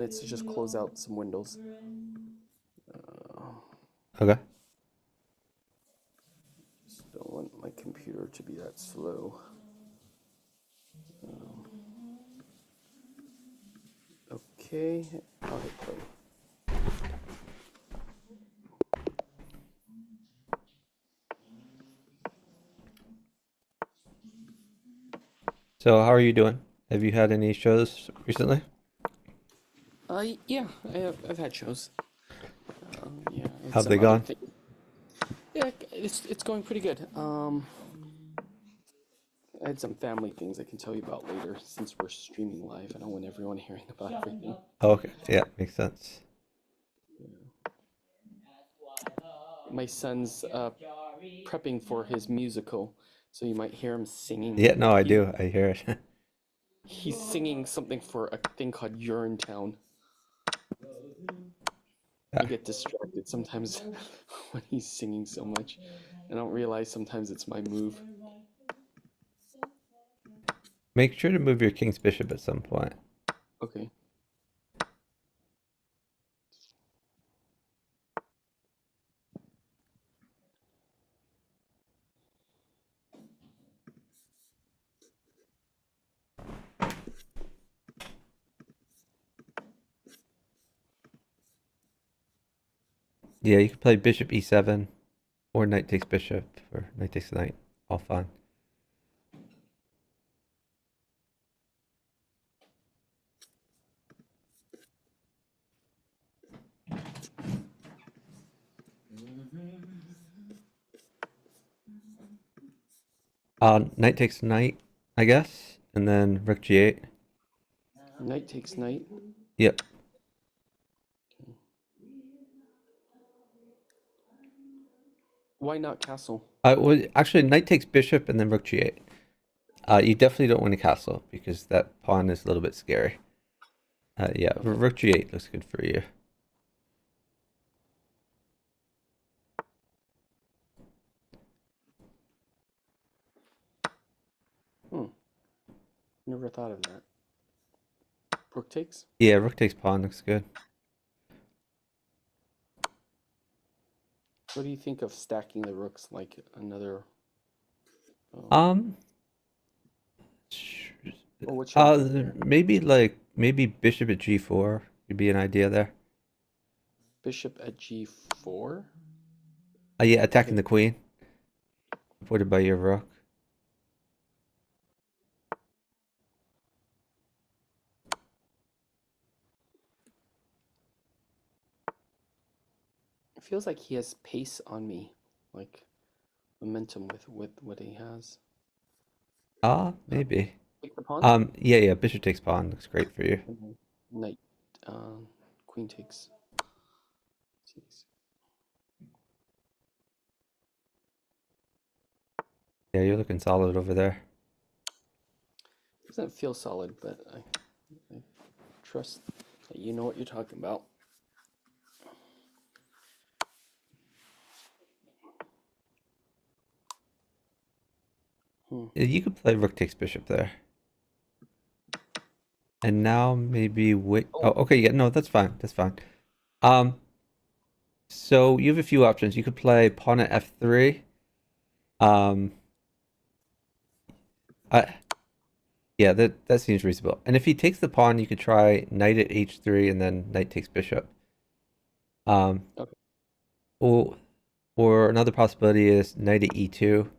It's to just close out some windows. Okay. Just don't want my computer to be that slow. Okay, I'll hit play. So how are you doing? Have you had any shows recently? Yeah, I've had shows. Yeah, I had How've some they other gone? things. Yeah, it's going pretty good. I had some family things I can tell you about later since we're streaming live. I don't want everyone hearing about everything. Oh, okay. Yeah, makes sense. My son's prepping for his musical, so you might hear him singing. Yeah, no, I He's do. I hear it. he's singing something for a thing called Urinetown. I Yeah. get distracted sometimes when he's singing so much. I don't realize sometimes it's my move. Make sure to move your king's bishop at some point. Okay. Yeah, you can play bishop e7 or knight takes bishop or knight takes knight. All fine. Knight takes knight, I guess, and then rook g8. Knight takes knight. Yep. Why not castle? Well, actually, knight takes bishop and then rook g8. You definitely don't win a castle because that pawn is a little bit scary. Yeah, Okay. rook g8 looks good for you. Hmm. Never thought of that. Rook takes. Yeah, rook takes pawn looks good. What do you think of stacking the rooks like another? Um, Um, oh, what's your idea? maybe bishop at g4 could be an idea there. Bishop at g4. Yeah, attacking Okay. the queen, supported by your rook. It feels like he has pace on me, like momentum with what he has. Uh, Maybe. take the pawn. Yeah, bishop takes pawn looks great for you. And then knight. Um, Queen takes. Takes. Yeah, you're looking solid over there. Doesn't feel solid, but I trust that you know what you're talking about. Hmm. Yeah, you could play rook takes bishop there. And now maybe wait. Oh, Oh, okay, yeah, no, that's fine. That's fine. Um, so you have a few options. You could play pawn at f3. Um, I Yeah, that seems reasonable. And if he takes the pawn, you could try knight at h3 and then knight takes bishop. Um, okay. or another possibility is knight at e2.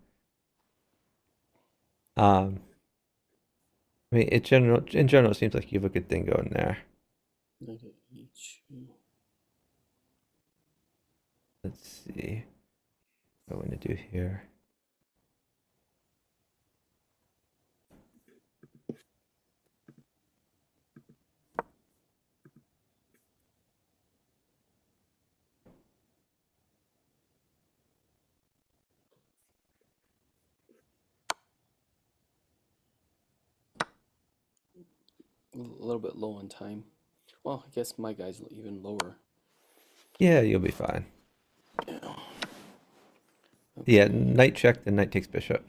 Um, I mean, in general, it seems like you have a good thing going there. Knight at h2. Let's see what I want to do here. A little bit low on time. Well, I guess my guy's even lower. Yeah, you'll be fine. Yeah. Yeah, Okay. knight check, then knight takes bishop.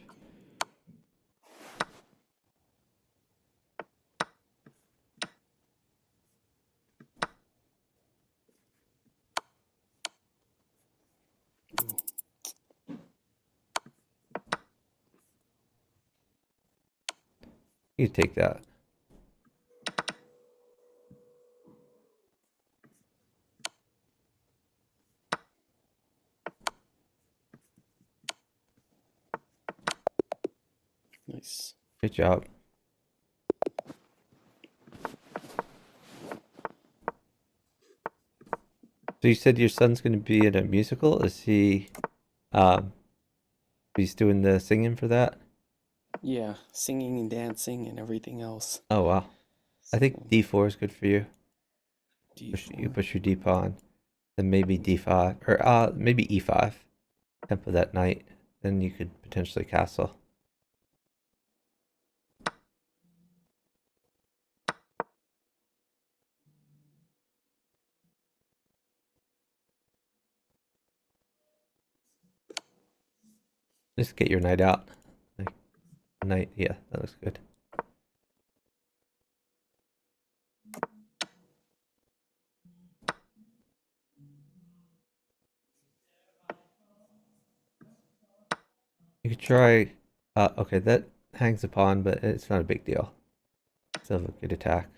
You take that. Nice. Good job. So you said your son's going to be in a musical? Is he, um, he's doing the singing for that? Yeah, singing and dancing and everything else. Oh, wow. I think So D4 is good for you. You D4. push your D pawn, then maybe D5, or maybe E5. Tempo that knight. Then you could potentially castle. Just get your knight out. Like, knight, yeah, that looks good. You could try, okay, that hangs a pawn, but it's not a big deal. Still have a good attack.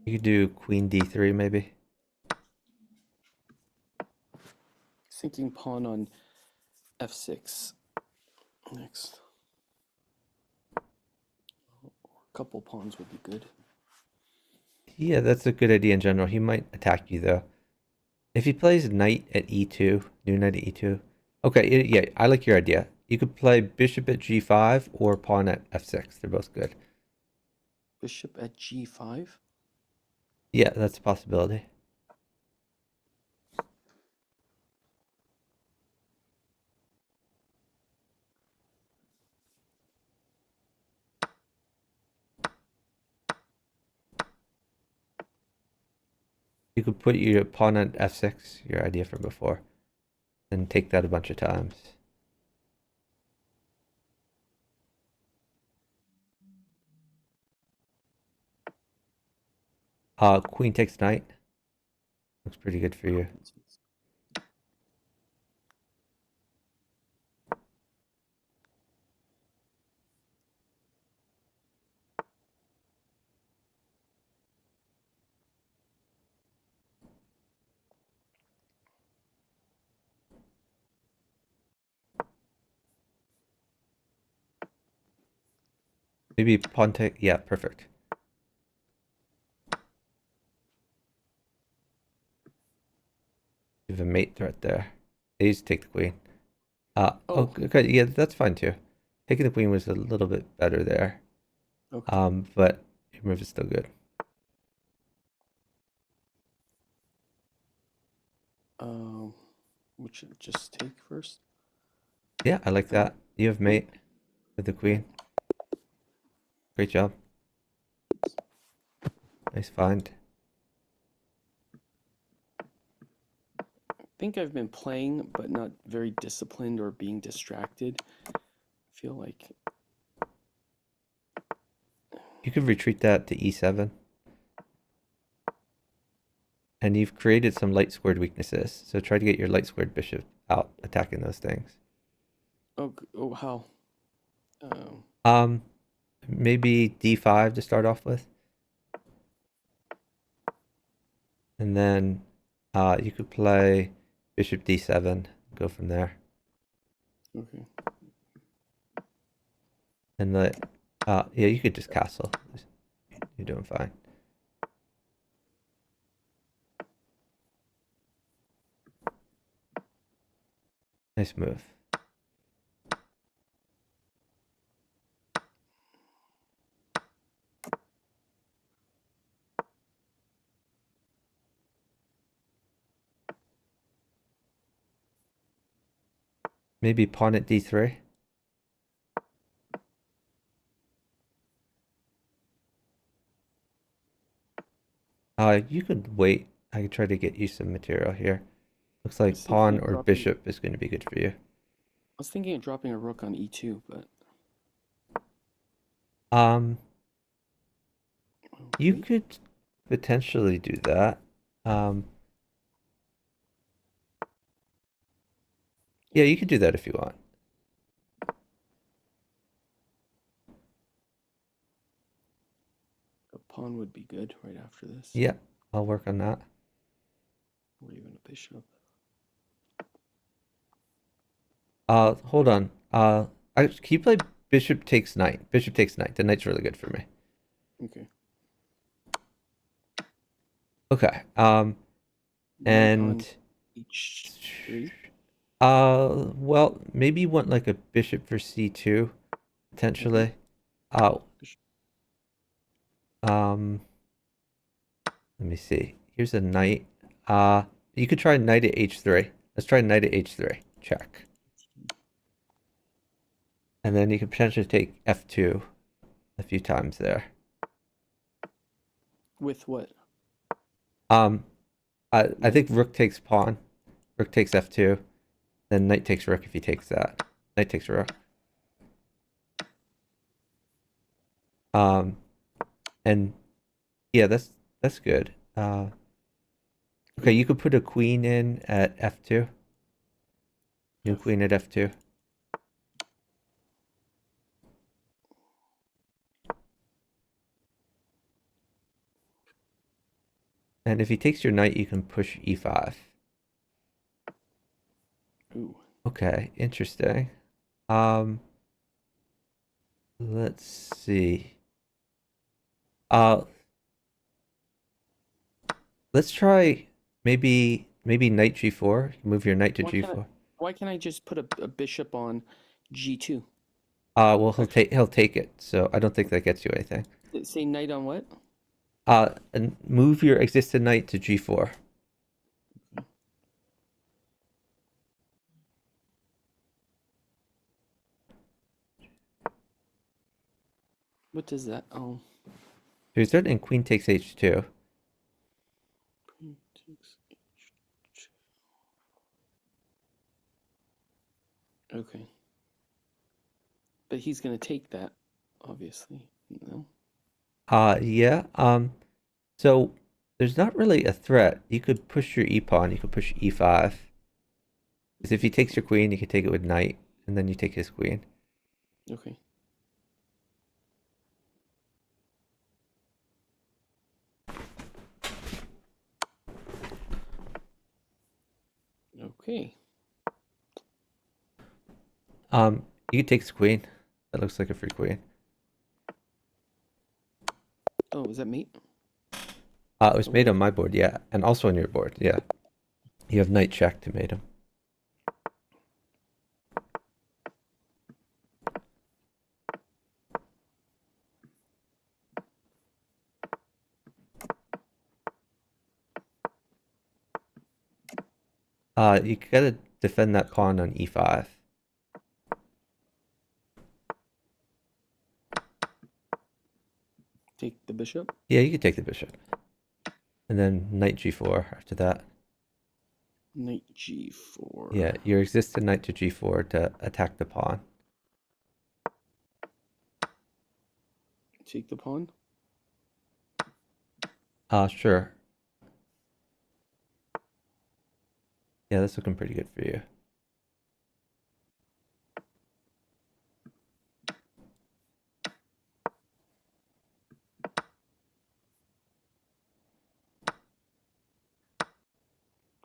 You could do queen D3 maybe. Thinking pawn on F6 next. A couple pawns would be good. Yeah, that's a good idea in general. He might attack you though. If he plays knight at E2, new knight at E2. Okay, yeah, I like your idea. You could play bishop at G5 or pawn at F6. They're both good. Bishop at G5. Yeah, that's a possibility. You could put your pawn at F6, your idea from before, and take that a bunch of times. Queen takes knight. Looks pretty good for you. Maybe pawn take, yeah, perfect. You have a mate threat there. They used to take the queen. Oh, Okay, yeah, that's fine too. Taking the queen was a little bit better there. okay. But your move is still good. Um, we should just take first. Yeah, I like that. You have Mate. mate with the queen. Great job. Nice find. I think I've been playing, but not very disciplined or being distracted. I feel like, You could retreat that to E7. And you've created some light squared weaknesses. So try to get your light squared bishop out attacking those things. oh, how? Um, Um, Maybe D5 to start off with. And then you could play bishop D7, go from there. okay. And yeah, you could just castle. You're doing fine. Nice move. Maybe pawn at D3. You could wait. I could try to get you some material here. Looks I like was thinking pawn of or dropping. bishop is going to be good for you. I was thinking of dropping a rook on E2, but Um, you wait. could potentially do that. Um, yeah, you could do that if you want. pawn would be good right after this. Yeah, I'll work on that. Or even a bishop. Hold on. Can you play bishop takes knight? Bishop takes knight. The knight's really good for me. Okay. Okay. Knight on And h3. well, maybe you want like a bishop for c2 potentially. Oh, let me see. Here's a knight. You could try knight at h3. Let's try knight at h3. Check. And then you could potentially take f2 a few times there. With what? I think rook takes pawn. Rook takes f2. Then knight takes rook if he takes that. Knight takes rook. And yeah, that's good. Okay, you could put a queen in at f2. New queen at f2. And if he takes your knight, you can push e5. Ooh. Okay, interesting. Let's see. Let's try maybe knight g4. Move your knight to g4. Why can't I just put a bishop on g2? Well Actually, he'll take it, so I don't think that gets you anything. say knight on what? And move your existing knight to g4. What does that? Oh. So he's starting queen takes h2. Queen takes h2. Okay. But he's gonna take that, obviously. No. Yeah. So there's not really a threat. You could push your e pawn. You could push e5. Because if he takes your queen, you can take it with knight, and then you take his queen. Okay. Okay. You could take his queen. That looks like a free queen. Oh, is that mate? It was made on my board, yeah, and also on your board, yeah. You have knight check to mate him. You gotta defend that pawn on e5. Take the bishop? Yeah, you could take the bishop. And then knight g4 after that. Knight g4. Yeah, your existing knight to g4 to attack the pawn. Take the pawn? Sure. Yeah, that's looking pretty good for you.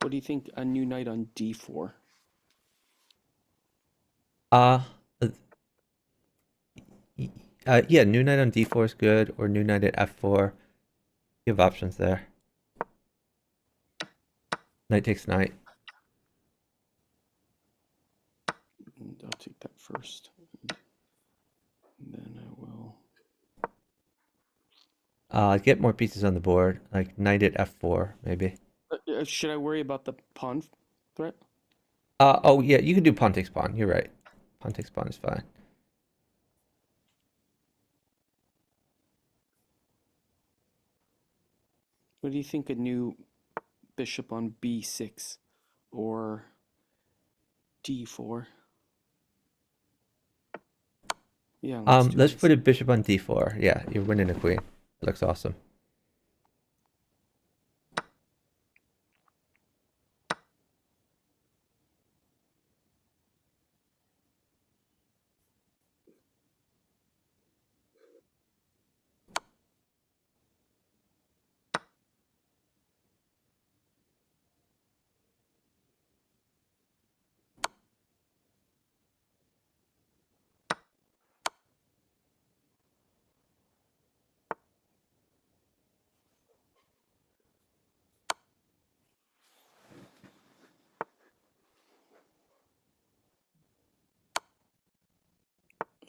What do you think a new knight on d4? Uh, yeah, new knight on d4 is good, or new knight at f4. You have options there. Knight takes knight. And I'll take that first. And then I will... Get more pieces on the board, like knight at f4, maybe. Should I worry about the pawn threat? Oh yeah, you can do pawn takes pawn. You're right. Pawn takes pawn is fine. What do you think a new bishop on b6 or d4? Yeah, let's do Let's this. put a bishop on d4. Yeah, you're winning a queen. It looks awesome.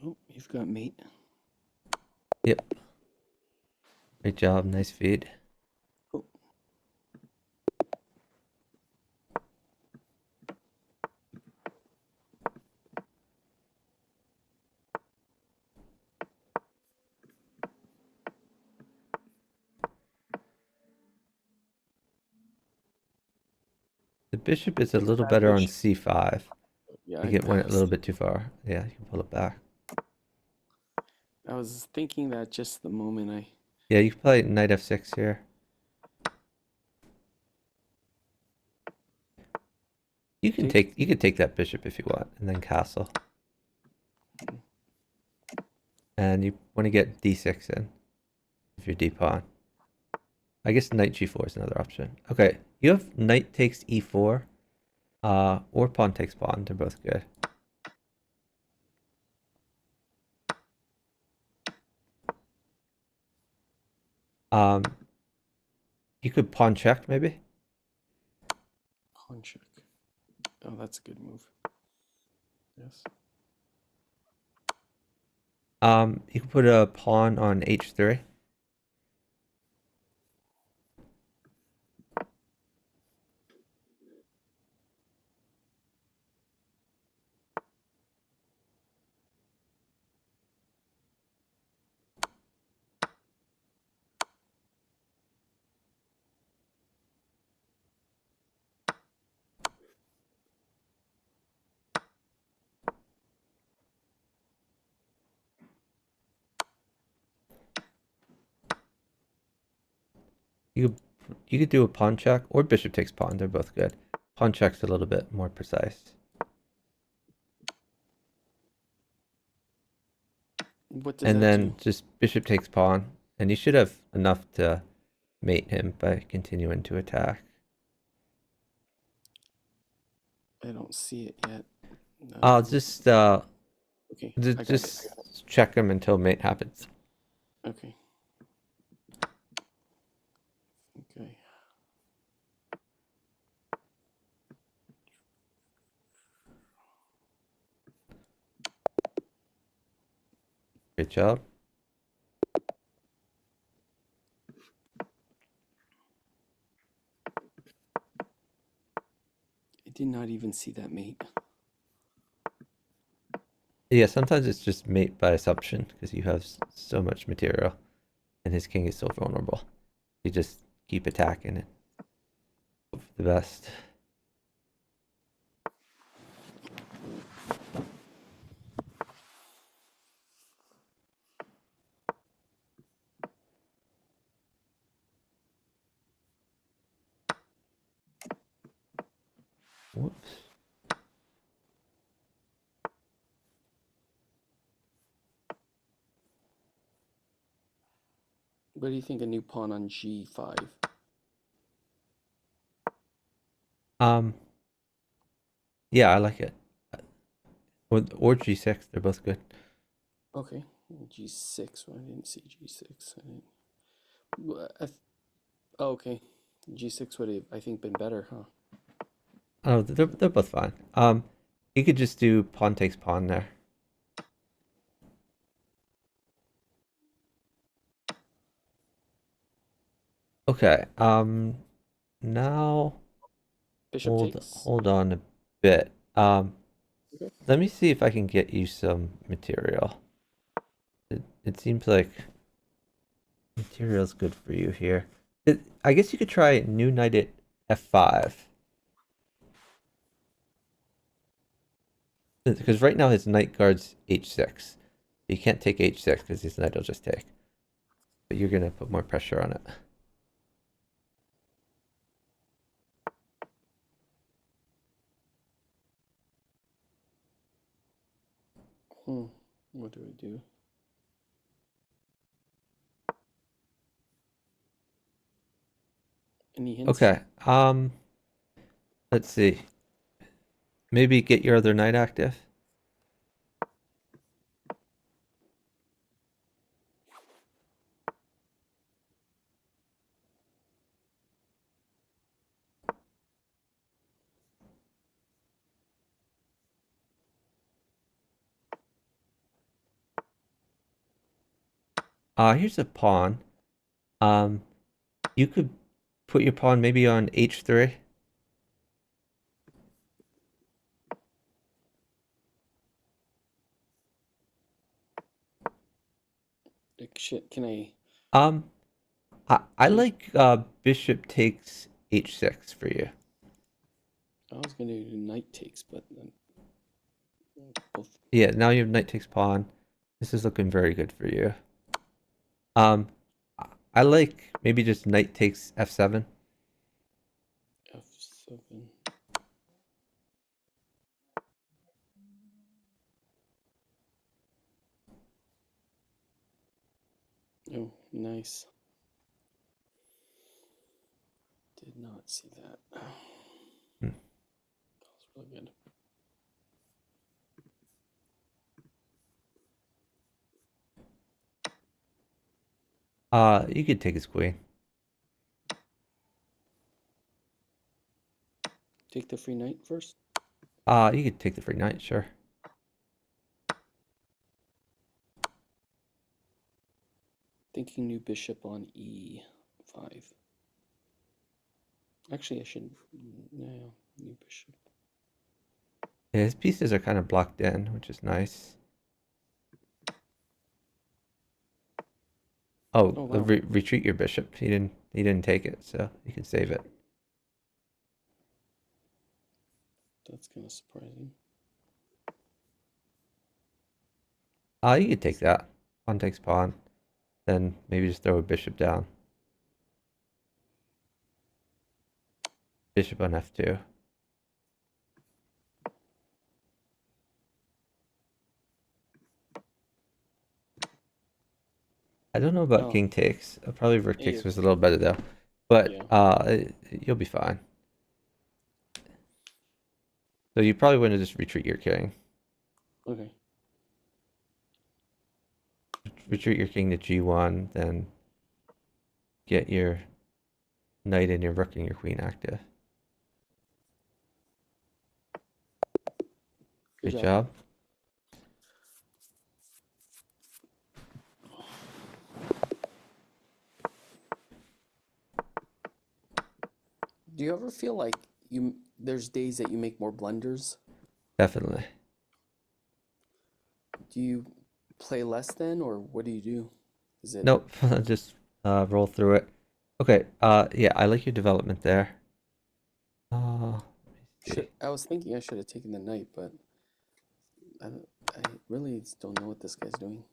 Oh, you've got mate. Yep. Great job. Nice feed. Oh, The bishop is a it's a little bad better on bishop. c5. I Yeah, I think it went a little passed. bit too far. Yeah, you can pull it back. I was thinking that just the moment I Yeah, you can play knight f6 here. take. You could take that bishop if you want, and then castle. And you want to get d6 in if you're d pawn. I guess knight g4 is another option. Okay, you have knight takes e4, or pawn takes pawn. They're both good. Um, you could pawn check maybe. Pawn check. Oh, that's a good move. Yes. You could put a pawn on h3. You could you could do a pawn check or bishop takes pawn. They're both good. Pawn check's a little bit more precise. What does And that do? then just bishop takes pawn, and you should have enough to mate him by continuing to attack. I don't see it yet. I'll No. just Okay, I got it. I got just check him until mate happens. it. Okay. Okay. Great job. I did not even see that mate. Yeah, sometimes it's just mate by assumption because you have so much material, and his king is so vulnerable. You just keep attacking it. Hope for the best. Whoops. What do you think a new pawn on g5? Um, yeah, I like it. Or g6, they're both good. Okay. G6. Well, I didn't see G6. I didn't. Well, oh, okay. G6 would have, I think, been better, huh? Oh, they're both fine. You could just do pawn takes pawn there. Okay. Now Bishop takes. hold on a bit. Okay. Let me see if I can get you some material. It seems like material's good for you here. I guess you could try new knight at f5. Because right now his knight guards h6. You can't take h6 because his knight will just take. But you're gonna put more pressure on it. What do I do? Any hints? Okay. Let's see. Maybe get your other knight active. Here's a pawn. Um, you could put your pawn maybe on h3. Like, shit, can I? Um, I Can like bishop takes h6 for you. I was gonna do knight takes, but both. Yeah, now you have knight takes pawn. This is looking very good for you. Um, I like maybe just knight takes f7. F7. Oh, nice. Did not see that. That Hmm. was really good. You could take his queen. Take the free knight first. You could take the free knight, sure. Thinking new bishop on e5. Actually, I should. No, new bishop. Yeah, his pieces are kind of blocked in, which is nice. Oh, Oh wow, retreat your bishop. He didn't take it, so you can save it. that's kind of surprising. You could take that. Pawn takes pawn. Then maybe just throw a bishop down. Bishop on f2. I don't know about Oh, king takes. Probably rook yeah, takes was a little better though. But yeah. you'll be fine. So you probably want to just retreat your king. Okay. Retreat your king to g1, then get your knight and your rook and your queen active. Good Good job. job. Do you ever feel like there's days that you make more blunders? Definitely. Do you play less then, or what do you do? Is it Nope. Just roll through it. Okay. Yeah, I like your development there. Let me should see. I was thinking I should have taken the knight, but I really don't know what this guy's doing.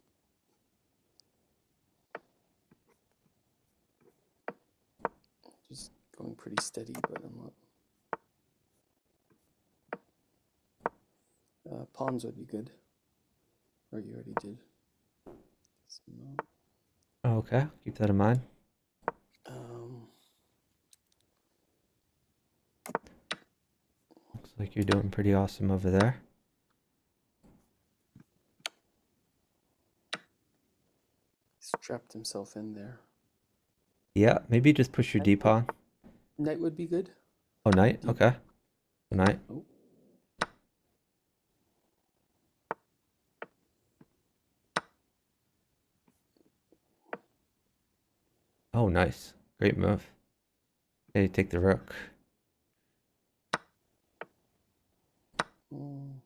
Just going pretty steady, but I'm not. Pawns would be good. Or you already did. So, Okay, keep that in mind. um, Looks like you're doing pretty awesome over there. he's trapped himself in there. Yeah, maybe just push your Knight d would, pawn. knight would be good. Oh, knight. Do you, Okay, knight. oh, Oh, nice. Great move. Okay, take the rook. oh,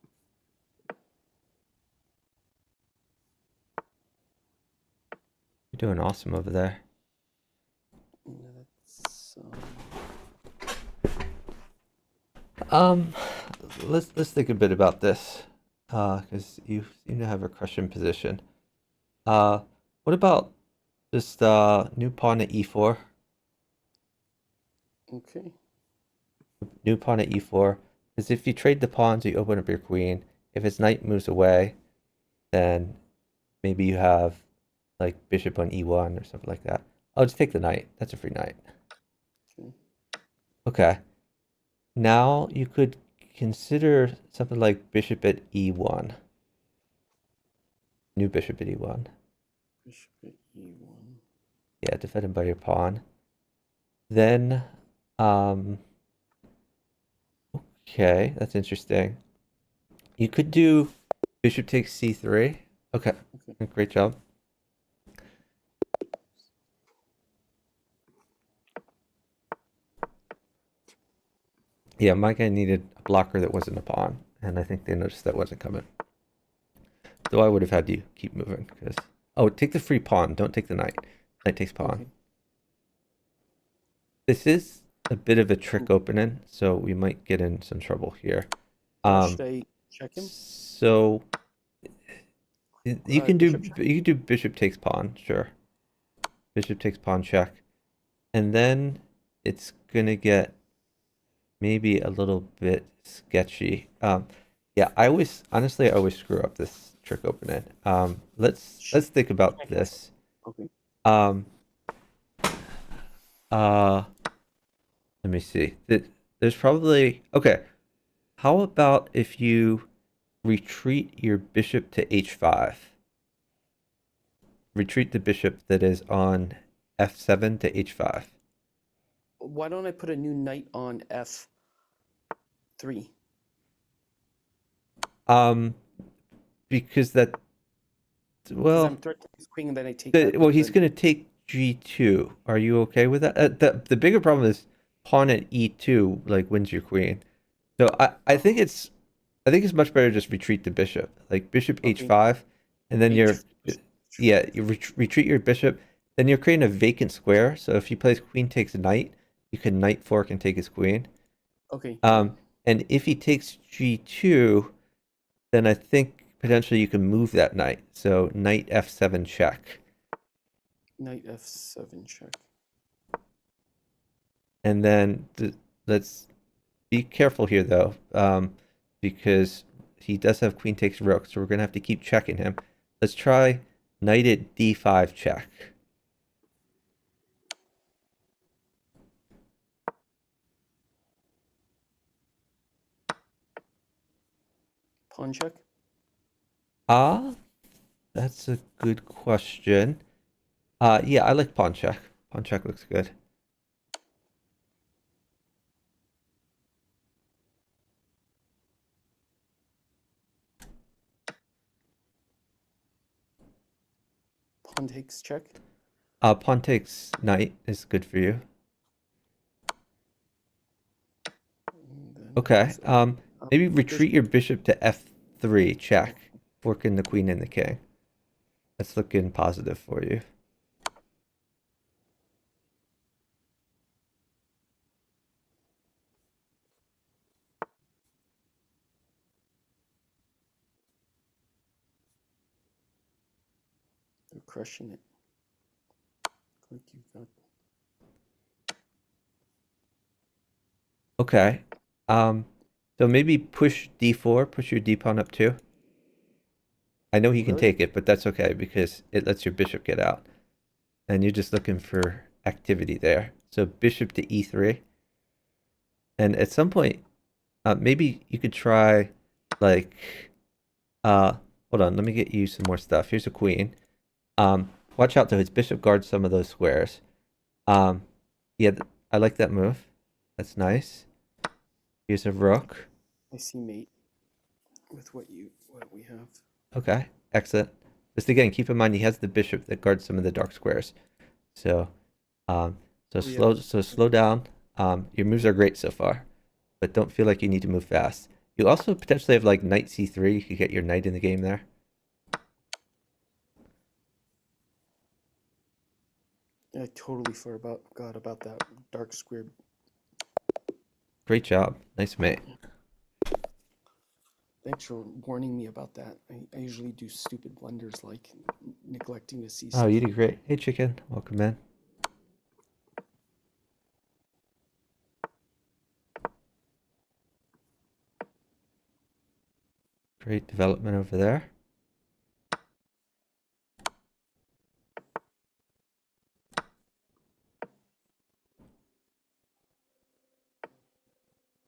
You're doing awesome over there. yeah, that's Um, let's think a bit about this, because you seem to have a crush in position. Uh, what about just new pawn at e4? okay. New pawn at e4. Because if you trade the pawns, you open up your queen. If his knight moves away, then maybe you have like bishop on e1 or something like that. I'll just take the knight. That's a free knight. Okay. Okay. Now you could consider something like bishop at e1. New bishop at e1. Bishop at e1. Yeah, defended by your pawn. Then, um, okay, that's interesting. You could do bishop takes c3. Okay, Okay. great job. Yeah, my guy needed a blocker that wasn't a pawn, and I think they noticed that wasn't coming. Though I would have had you keep moving, because... Oh, take the free pawn, don't take the knight. Knight takes pawn. Okay. This is a bit of a trick opening, so we might get in some trouble here. Should I check him? So you can Bishop do check? bishop takes pawn, sure. Bishop takes pawn check. And then it's gonna get maybe a little bit sketchy. Yeah, I always screw up this trick opening. Let's think about this. Okay. Um, let me see. There's probably okay. How about if you retreat your bishop to h5? Retreat the bishop that is on f7 to h5. Why don't I put a new knight on f3? Because that Because I'm well, threatening his queen, and then I take that. well, he's going to take g2. Are you okay with that? The bigger problem is pawn at e2 like wins your queen. So I think it's much better to just retreat the bishop, like bishop Okay. h5, and then H. you retreat your bishop. Then you're creating a vacant square. So if he plays queen takes knight, you can knight fork and take his queen. Okay. Yeah. And if he takes g2, then I think potentially you can move that knight. So knight f7 check. Knight f7 check. And then let's be careful here though, because he does have queen takes rook, so we're gonna have to keep checking him. Let's try knight at d5 check. Pawn check. Ah, that's a good question. Yeah, I like pawn check. Pawn check looks good. Pawn takes check. Pawn takes knight is good for you. Okay. Maybe retreat your bishop to f3 check, forking the queen and the king. That's looking positive for you. They're crushing it. Like you got. Okay. So maybe push d4, push your d pawn up too. I know he can Really? take it, but that's okay because it lets your bishop get out. And you're just looking for activity there. So bishop to e3. And at some point, maybe you could try like hold on, let me get you some more stuff. Here's a queen. Watch out though, his bishop guards some of those squares. Um, yeah, I like that move. That's nice. Here's a rook. I see mate with what we have. Okay, excellent. Just again, keep in mind he has the bishop that guards some of the dark squares. So, slow down. Your moves are great so far, but don't feel like you need to move fast. You also potentially have like knight c3. You could get your knight in the game there. I totally forgot about that dark square. Great job. Nice mate. Thanks for warning me about that. I usually do stupid blunders like neglecting to see Oh, stuff. you did great. Hey, chicken. Welcome in. Great development over there.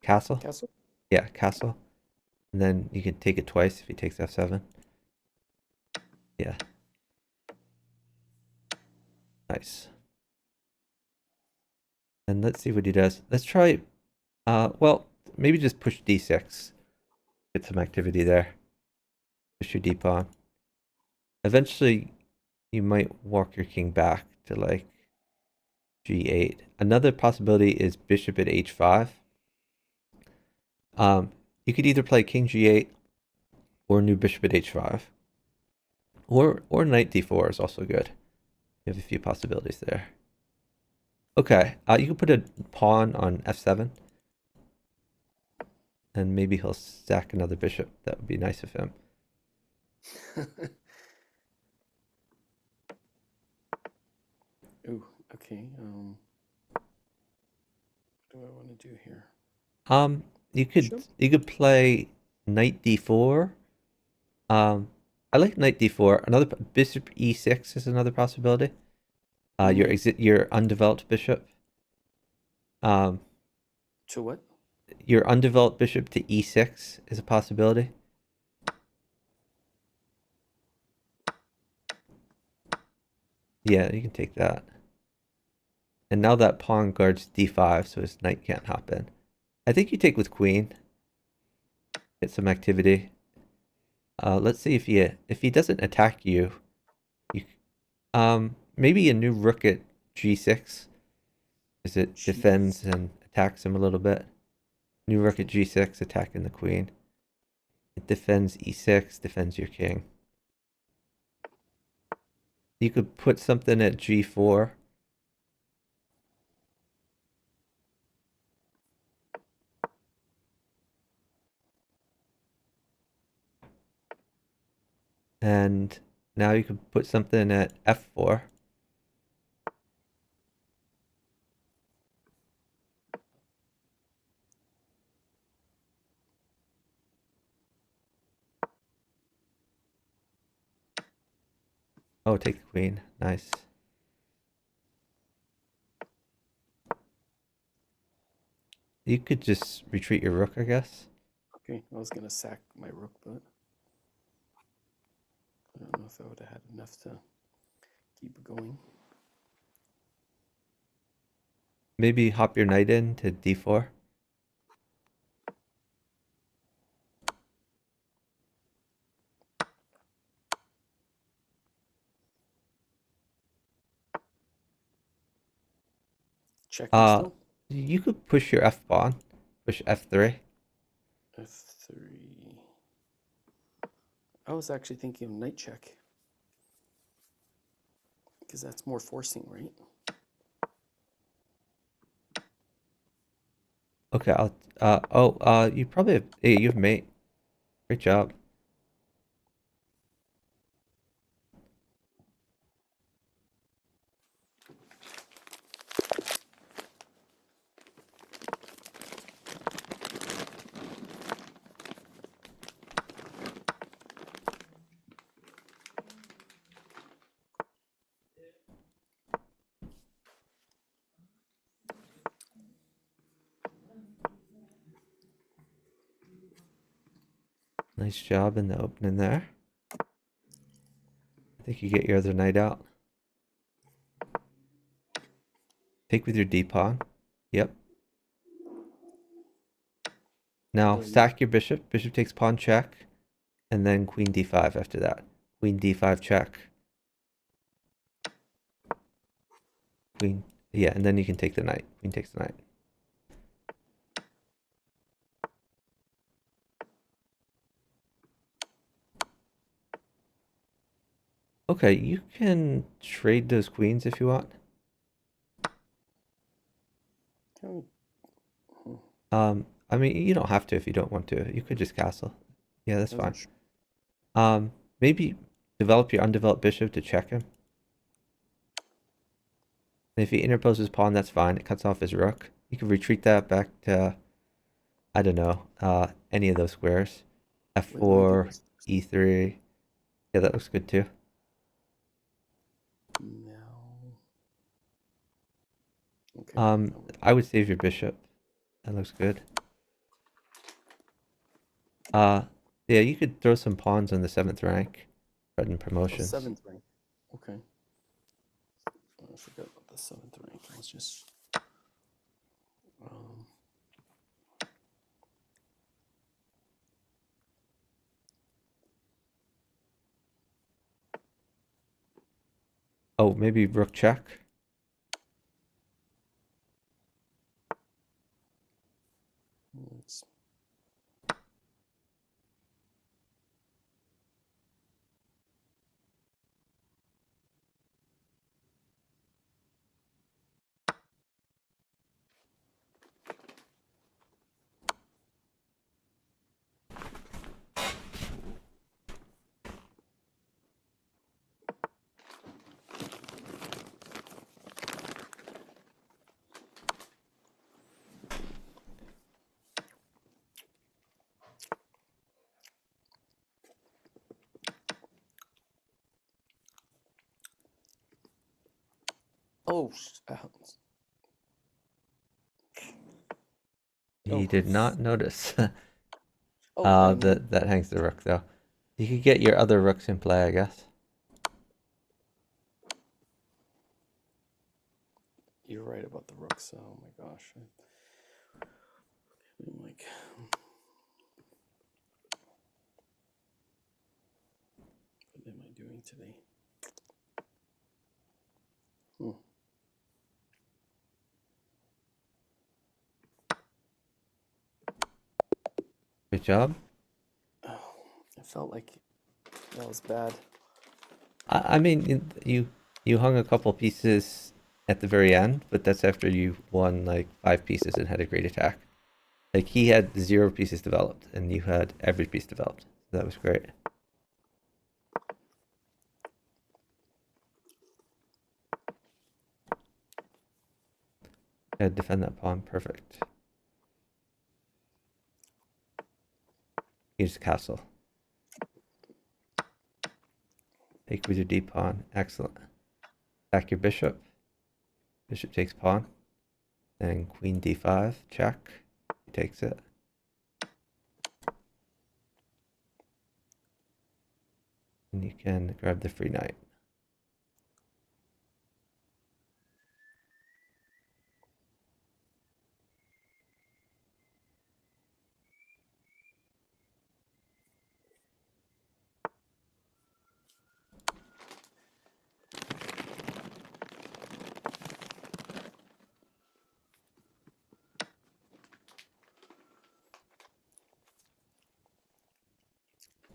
Castle? Castle? Yeah, castle. And then you can take it twice if he takes f7. Yeah. Nice. And let's see what he does. Let's try, well, maybe just push d6. Get some activity there. Push your d pawn. Eventually, you might walk your king back to like g8. Another possibility is bishop at h5. You could either play king g8 or new bishop at h5. Or knight d4 is also good. You have a few possibilities there. Okay, you can put a pawn on f7. And maybe he'll sack another bishop. That would be nice of him. Ooh, okay. What do I want to do here? You Bishop? could play knight d4. I like knight d4. Another bishop e6 is another possibility. Your undeveloped bishop. To what? Your undeveloped bishop to e6 is a possibility. Yeah, you can take that. And now that pawn guards d5, so his knight can't hop in. I think you take with queen. Get some activity. Let's see if he doesn't attack you. Maybe a new rook at g6, because it defends and attacks him a little bit. New rook at g6, attacking the queen. It defends e6, defends your king. You could put something at g4. And now you could put something at f4. Oh, take the queen. Nice. You could just retreat your rook, I guess. Okay, I was gonna sack my rook, but I don't know if I would have had enough to keep it going. Maybe hop your knight in to d4. Checking still? You could push your f pawn. Push f3. F3. I was actually thinking of knight check. Because that's more forcing, right? Okay, you probably have, hey, you have mate. Great job. Nice job in the opening there. I think you get your other knight out. Take with your d pawn. Yep. Now stack your bishop. Bishop takes pawn check. And then queen d5 after that. Queen d5 check. Queen. Yeah, and then you can take the knight. Queen takes the knight. Okay, you can trade those queens if you want. I mean, you don't have to if you don't want to. You could just castle. Yeah, that's fine. Maybe develop your undeveloped bishop to check him. And if he interposes pawn, that's fine. It cuts off his rook. You can retreat that back to, I don't know, any of those squares. F4, E3. Yeah, that looks good too. Now. Okay. I would save your bishop. That looks good. Yeah, you could throw some pawns on the 7th rank. Spreading promotions. 7th rank. Okay. I forgot about the 7th rank. Let's just. Oh, maybe rook check. Oh, He oh, did not notice. oh, I mean, That hangs the rook though. You could get your other rooks in play, I guess. you're right about the rooks. Oh my gosh. I'm like, what am I doing today? Hmm. Good job. Oh, I felt like that was bad. I mean, you hung a couple pieces at the very end, but that's after you won like 5 pieces and had a great attack. Like he had 0 pieces developed, and you had every piece developed. So that was great. Yeah, defend that pawn, perfect. Use castle. Take with your d pawn, excellent. Attack your bishop. Bishop takes pawn. Then queen d5, check. He takes it. And you can grab the free knight.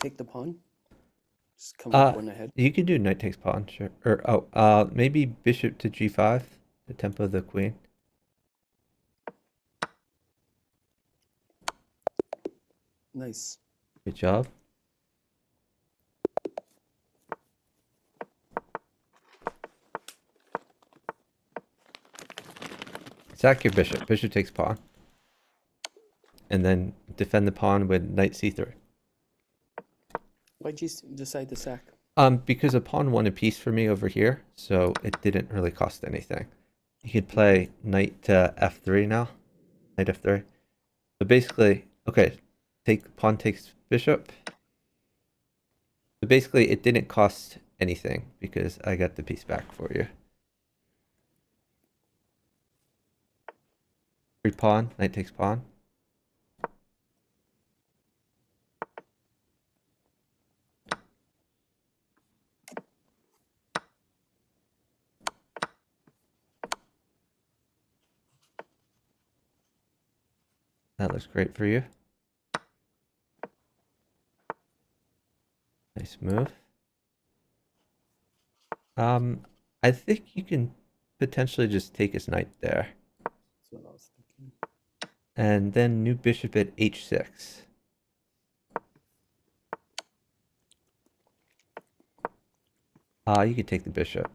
Take the pawn. Just come up Uh, one ahead. you could do knight takes pawn, sure. Or maybe bishop to g5, the tempo of the queen. Nice. Good job. Sack your bishop. Bishop takes pawn. And then defend the pawn with knight c3. Why'd you decide to sack? Because a pawn won a piece for me over here, so it didn't really cost anything. You could play knight to f3 now. Knight f3. So basically, okay, pawn takes bishop. So basically, it didn't cost anything because I got the piece back for you. Free pawn, knight takes pawn. That looks great for you. Nice move. I think you can potentially just take his knight there. That's what I was thinking. And then new bishop at h6. You could take the bishop.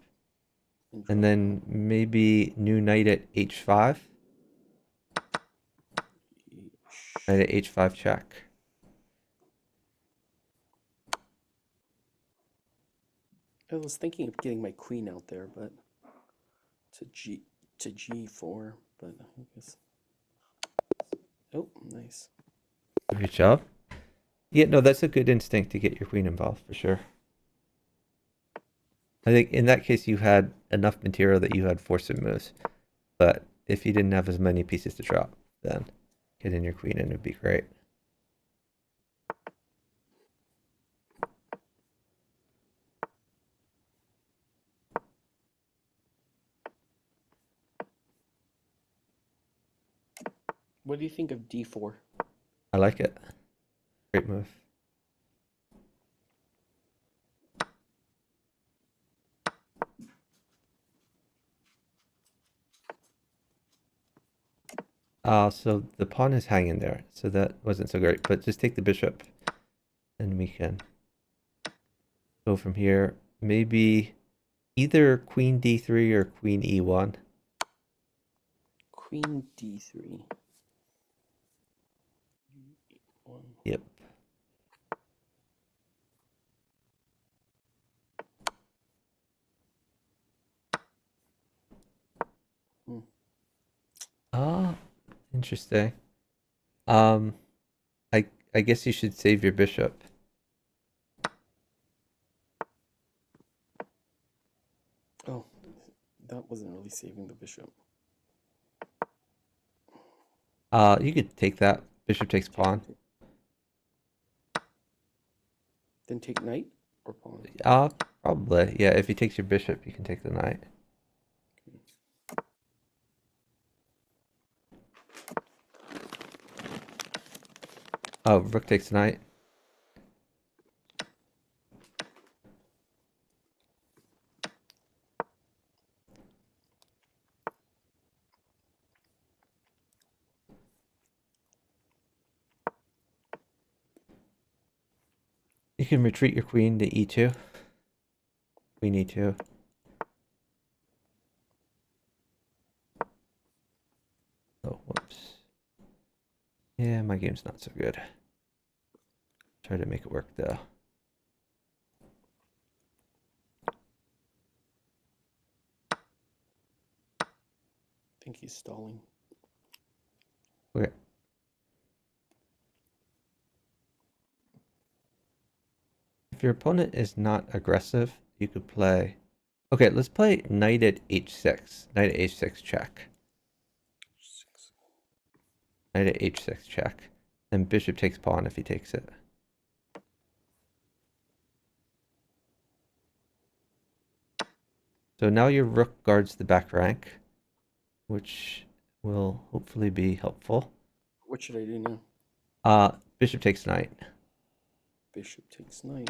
And then maybe new knight at h5. Knight at h5 check. I was thinking of getting my queen out there, but to g4, but I guess. Oh, nice. Good job. Yeah, no, that's a good instinct to get your queen involved for sure. I think in that case you had enough material that you had forcing moves. But if you didn't have as many pieces to drop, then getting your queen in would be great. What do you think of d4? I like it. Great move. So the pawn is hanging there, so that wasn't so great. But just take the bishop, and we can go from here. Maybe either queen d3 or queen e1. Queen d3. Yep. Interesting. Um, I guess you should save your bishop. Oh, that wasn't really saving the bishop. You could take that. Bishop takes pawn. Then take knight or pawn. Probably. Yeah, if he takes your bishop, you can take the knight. Oh, rook takes knight. You can retreat your queen to e2. Queen e2. Oh, whoops. Yeah, my game's not so good. Try to make it work though. I think he's stalling. Okay. If your opponent is not aggressive, you could play. Okay, let's play knight at h6. Knight at h6 check. Knight at h6 check. Then bishop takes pawn if he takes it. So now your rook guards the back rank, which will hopefully be helpful. What should I do now? Bishop takes knight. Bishop takes knight.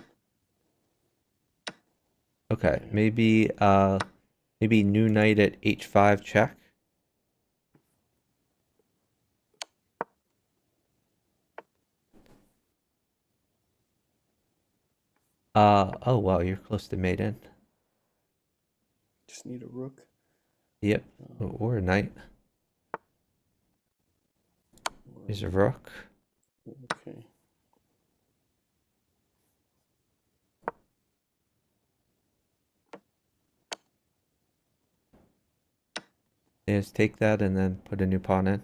Okay, maybe new knight at h5 check. Oh wow, you're close to maiden. Just need a rook. Yep, or a knight. Here's a rook. Okay. Just take that and then put a new pawn in.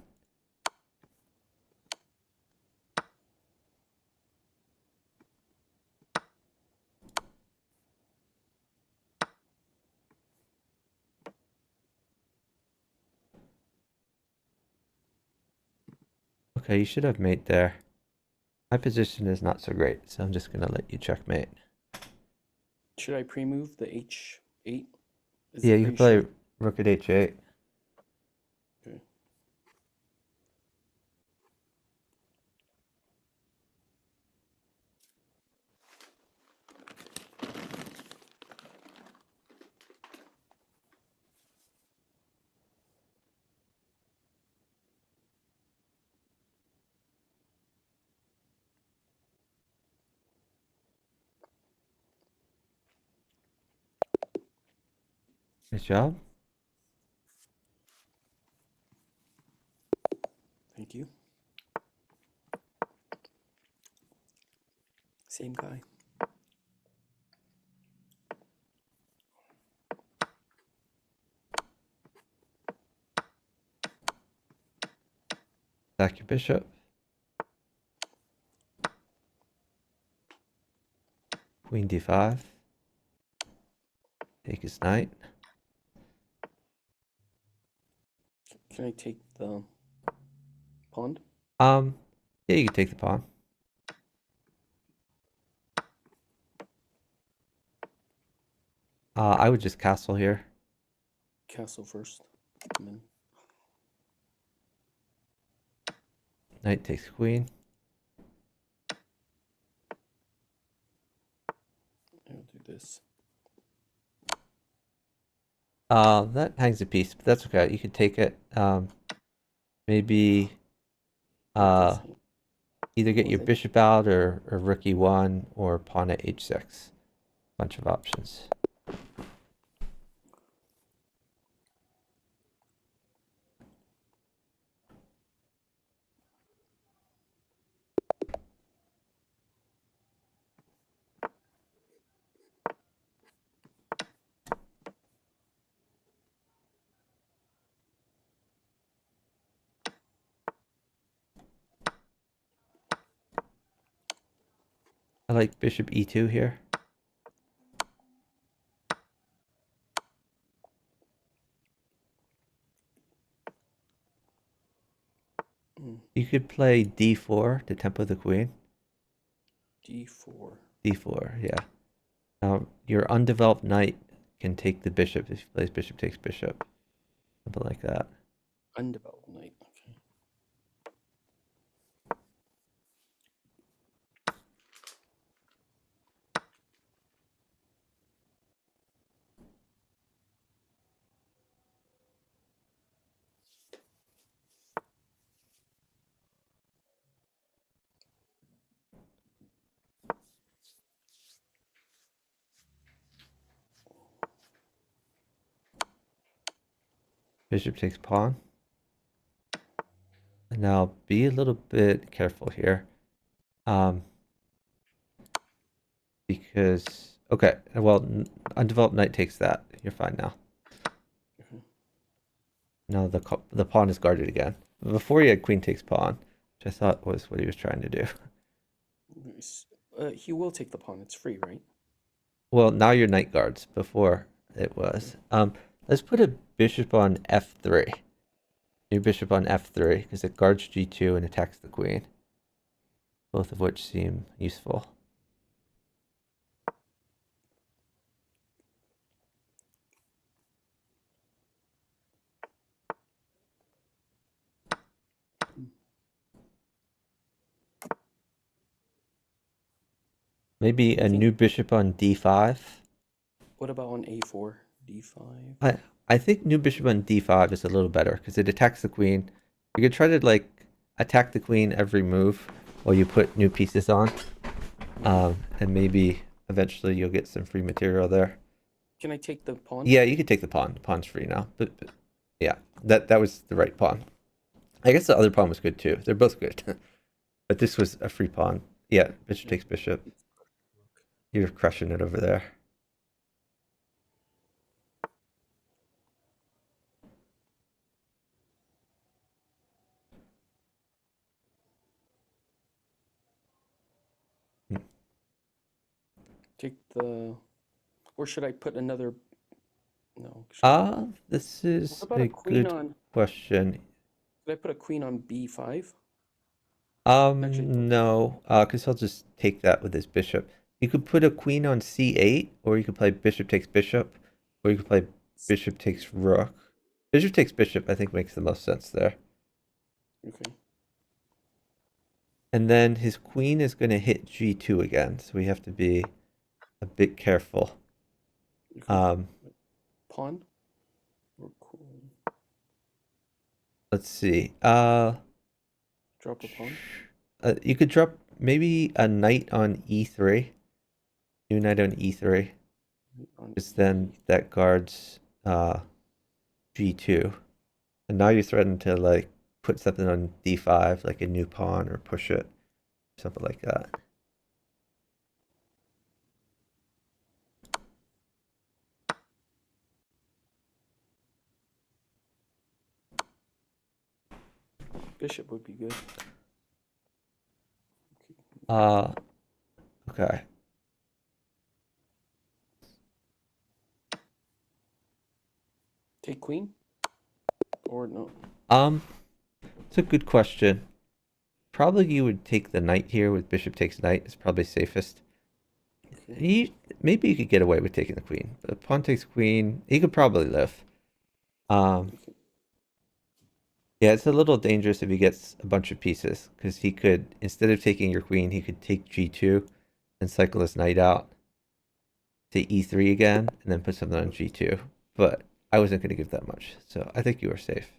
Okay, you should have mate there. My position is not so great, so I'm just gonna let you checkmate. Should I pre-move the h8? Yeah, you can play rook at h8. Okay. Nice job. Thank you. Same guy. Sack your bishop. Queen d5. Take his knight. Can I take the pawn? Yeah, you can take the pawn. I would just castle here. Castle first. And then Knight takes queen. I'll do this. That hangs a piece, but that's okay. You can take it. Maybe either get your bishop out or rook e1 or pawn at h6. Bunch of options. like bishop e2 here. Mm. You could play d4 to tempo the queen. D4. d4, yeah. Now, your undeveloped knight can take the bishop if he plays bishop takes bishop. Something like that. Undeveloped knight. Okay. Bishop takes pawn. And now be a little bit careful here. Because, okay, well, undeveloped knight takes that. You're fine now. Now the pawn is guarded again. Before he had queen takes pawn, which I thought was what he was trying to do. He will take the pawn. It's free, right? Well, now your knight guards. Before it was. Let's put a bishop on f3. New bishop on f3 because it guards g2 and attacks the queen. Both of which seem useful. Maybe a new bishop on d5. What about on a4, d5? I think new bishop on d5 is a little better because it attacks the queen. You could try to like attack the queen every move while you put new pieces on. And maybe eventually you'll get some free material there. Can I take the pawn? Yeah, you could take the pawn. The pawn's free now. But yeah, that was the right pawn. I guess the other pawn was good too. They're both good. But this was a free pawn. Yeah, bishop takes bishop. You're crushing it over there. Take the... Or should I put another... No. This is What about a queen good on... question. Should I put a queen on b5? Actually, No, because he'll just take that with his bishop. You could put a queen on c8, or you could play bishop takes bishop, or you could play bishop takes rook. Bishop takes bishop, I think, makes the most sense there. Okay. And then his queen is going to hit g2 again, so we have to be a bit careful. Okay. Pawn? Or queen? Let's see. Drop a pawn? You could drop maybe a knight on e3. New knight on e3. Because then that guards g2. And now you're threatening to like put something on d5, like a new pawn, or push it, something like that. Bishop would be good. Okay. Take queen? Or no? It's a good question. Probably you would take the knight here with bishop takes knight. It's probably safest. Okay. Maybe you could get away with taking the queen. But pawn takes queen, he could probably live. Yeah, it's a little dangerous if he gets a bunch of pieces, because he could, instead of taking your queen, he could take g2 and cycle his knight out to e3 again, and then put something on g2. But I wasn't going to give that much, so I think you are safe.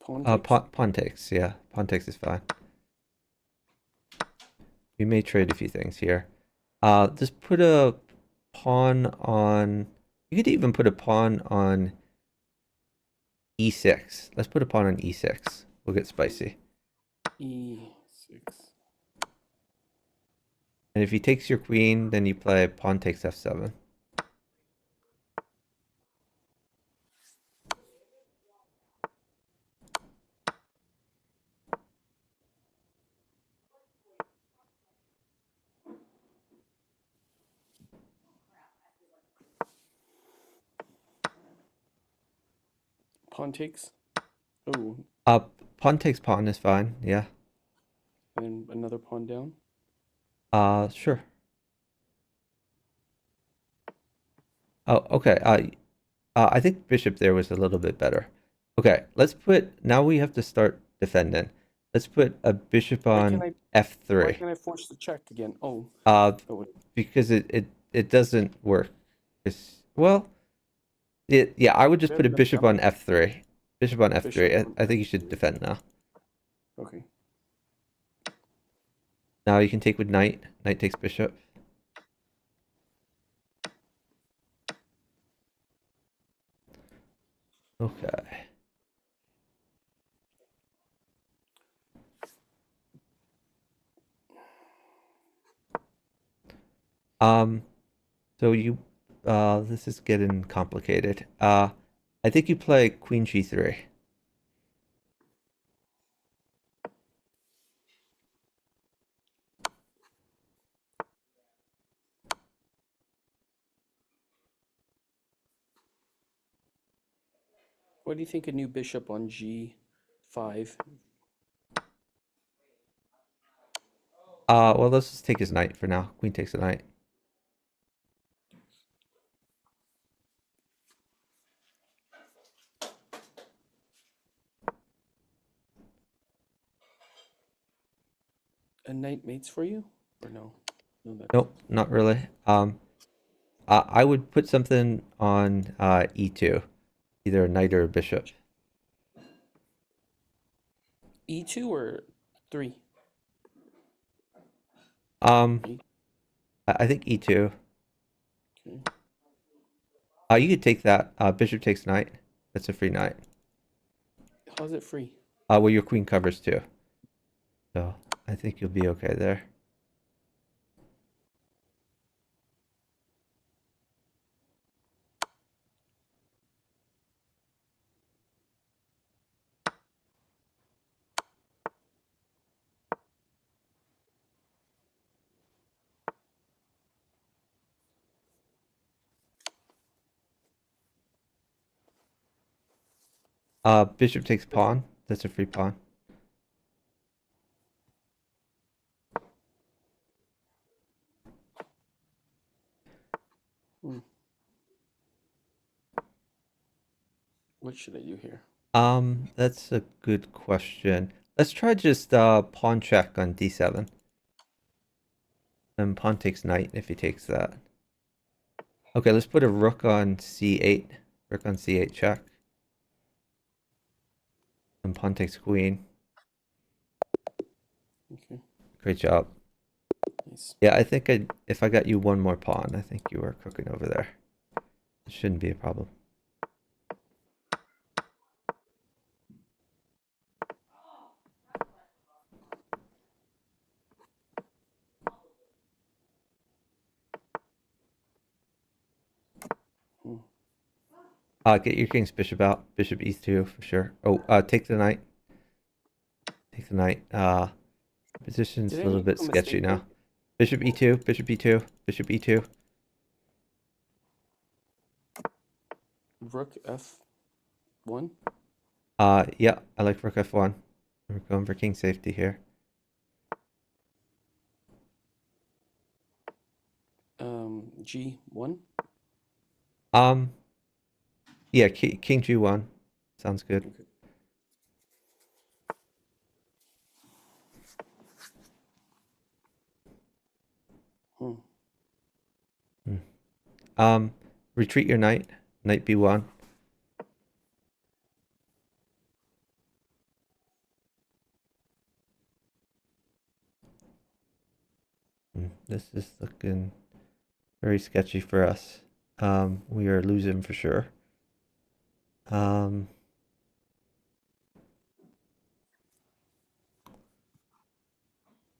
Pawn takes? Pawn takes, yeah. Pawn takes is fine. We may trade a few things here. Just put a pawn on... You could even put a pawn on e6. Let's put a pawn on e6 We'll get spicy. E6. And if he takes your queen, then you play pawn takes f7. Pawn takes. Oh, Uh, Pawn takes pawn is fine. Yeah. and another pawn down. Sure. Oh, okay. I think bishop there was a little bit better. Okay, let's put, now we have to start defending. Let's put a bishop Why can on I? Why f3. can I force the check again? Oh, Uh, oh, because it doesn't work. Well, yeah, I would just put a bishop on f3. Bishop on bishop. f3. I think you should defend now. Okay. Now you can take with knight. Knight takes bishop. Okay. Um, so this is getting complicated. I think you play queen g3. What do you think a new bishop on G5? Well, let's just take his knight for now. Queen takes a knight. A knight mates for you? Or no? No, that's Nope, not really. I would put something on e2, either a knight or a bishop. E2 or 3? Um, E- I think e2. Okay. You could take that. Bishop takes knight. That's a free knight. How's it free? Well, your queen covers too, so I think you'll be okay there. Bishop takes pawn. That's a free pawn. Hmm. What should I do here? That's a good question. Let's try just pawn check on d7. Then pawn takes knight if he takes that. Okay, let's put a rook on c8. Rook on c8 check. And pawn takes queen. Okay, Great job. nice. Yeah, I think if I got you one more pawn, I think you were cooking over there. It shouldn't be a problem. Hmm. Get your king's bishop out. Bishop e2 for sure. Oh, take the knight. Take the knight. Position's Did a I little make bit a sketchy mistake there? now. Bishop e2, bishop e2, bishop e2. Rook F1? Yeah, I like rook f1. We're going for king safety here. G1? Um, yeah, king g1. Sounds good. Okay. Hmm. Hmm. Retreat your knight. Knight b1. This is looking very sketchy for us. We are losing for sure. Um,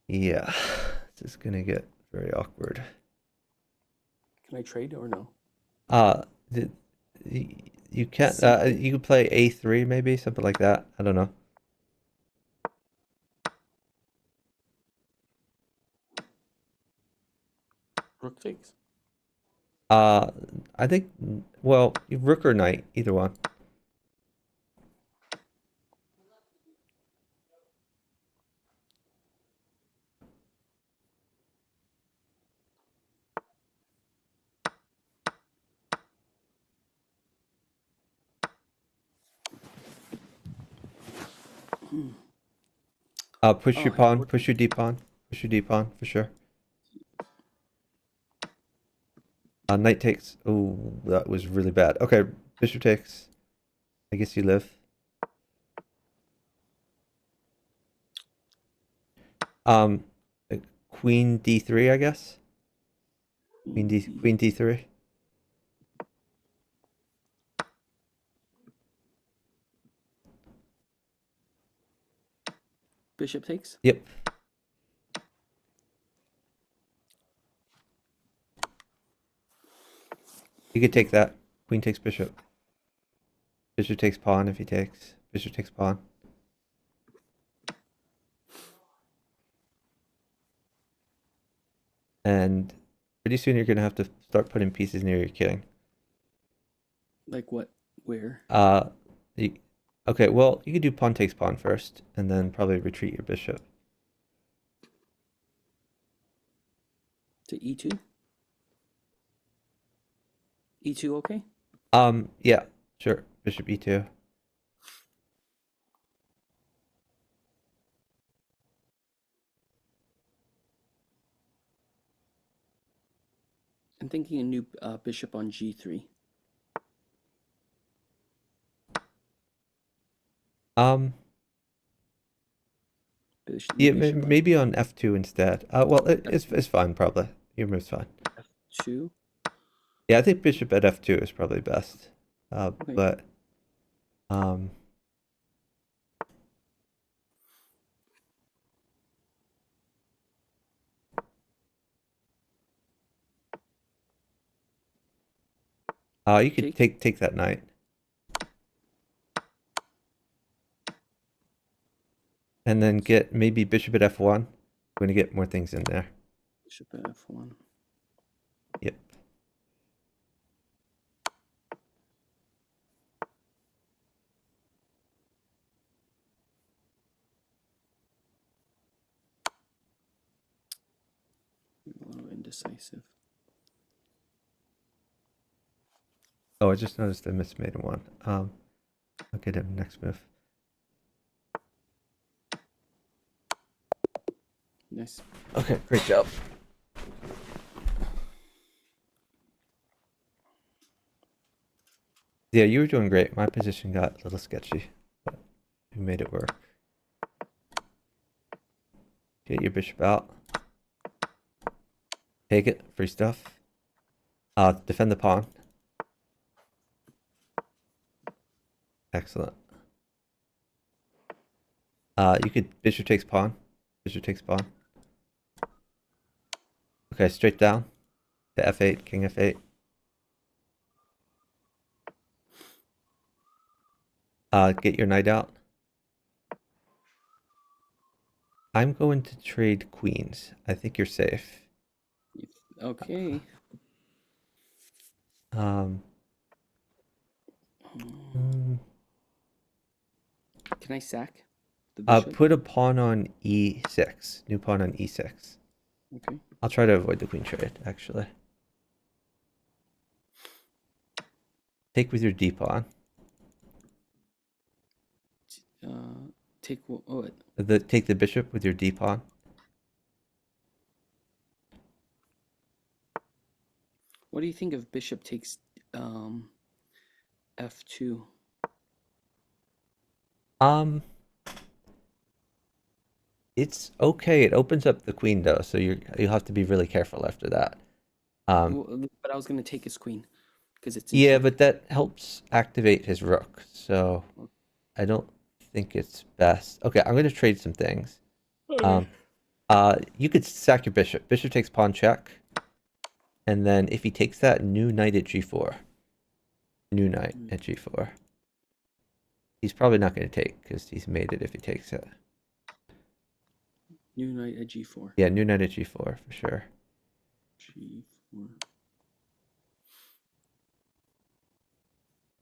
Yeah, this is gonna get very awkward. Can I trade or no? Uh, the, you can't. C2. You could play A3 maybe something like that. I don't know. Rook takes. Uh, I think. Well, rook or knight, either one. Push Oh, your I have pawn. rook. Push your d pawn. Push your d pawn for sure. Knight takes. Oh, that was really bad. Okay, bishop takes. I guess you live. Um, uh, Queen d3, I guess. Queen d3. Bishop takes. Yep. You could take that. Queen takes bishop. Bishop takes pawn if he takes. Bishop takes pawn. And pretty soon you're gonna have to start putting pieces near your king. Like what? Where? Uh, you, okay. Well, you could do pawn takes pawn first, and then probably retreat your bishop. To E2? E2 okay? Yeah, sure. Bishop e2. I'm thinking a new bishop on G3. Um, New yeah, bishop on maybe on f2 instead. Well, it's fine probably. Your move's fine. F2. Yeah, I think bishop at f2 is probably best. Okay. But um, you could Take. take that knight, and then get maybe bishop at f1. We're gonna get more things in there. Bishop at F1. Yep. A little indecisive. Oh, I just noticed I mismade one. I'll get him next move. Nice. Okay, great job. Yeah, you were doing great. My position got a little sketchy, but you made it work. Get your bishop out. Take it. Free stuff. Defend the pawn. Excellent. You could bishop takes pawn. Bishop takes pawn. Okay, straight down to f8, king f8. Get your knight out. I'm going to trade queens. I think you're safe. Okay. Um, mm, Can I sack the bishop? Put a pawn on e6. New pawn on e6. Okay. I'll try to avoid the queen trade, actually. Take with your d pawn. Take. Oh, it. Take the bishop with your d pawn. What do you think of bishop takes F2? Um, it's okay. It opens up the queen though, so you'll have to be really careful after that. But I was gonna take his queen because it's in Yeah, check. but that helps activate his rook, so I don't think it's best. Okay, I'm gonna trade some things. Okay. Um, You could sack your bishop. Bishop takes pawn check. And then if he takes that, new knight at g4. New knight at g4. He's probably not going to take because he's made it if he takes it. New knight at g4. Yeah, new knight at g4 for sure. G4.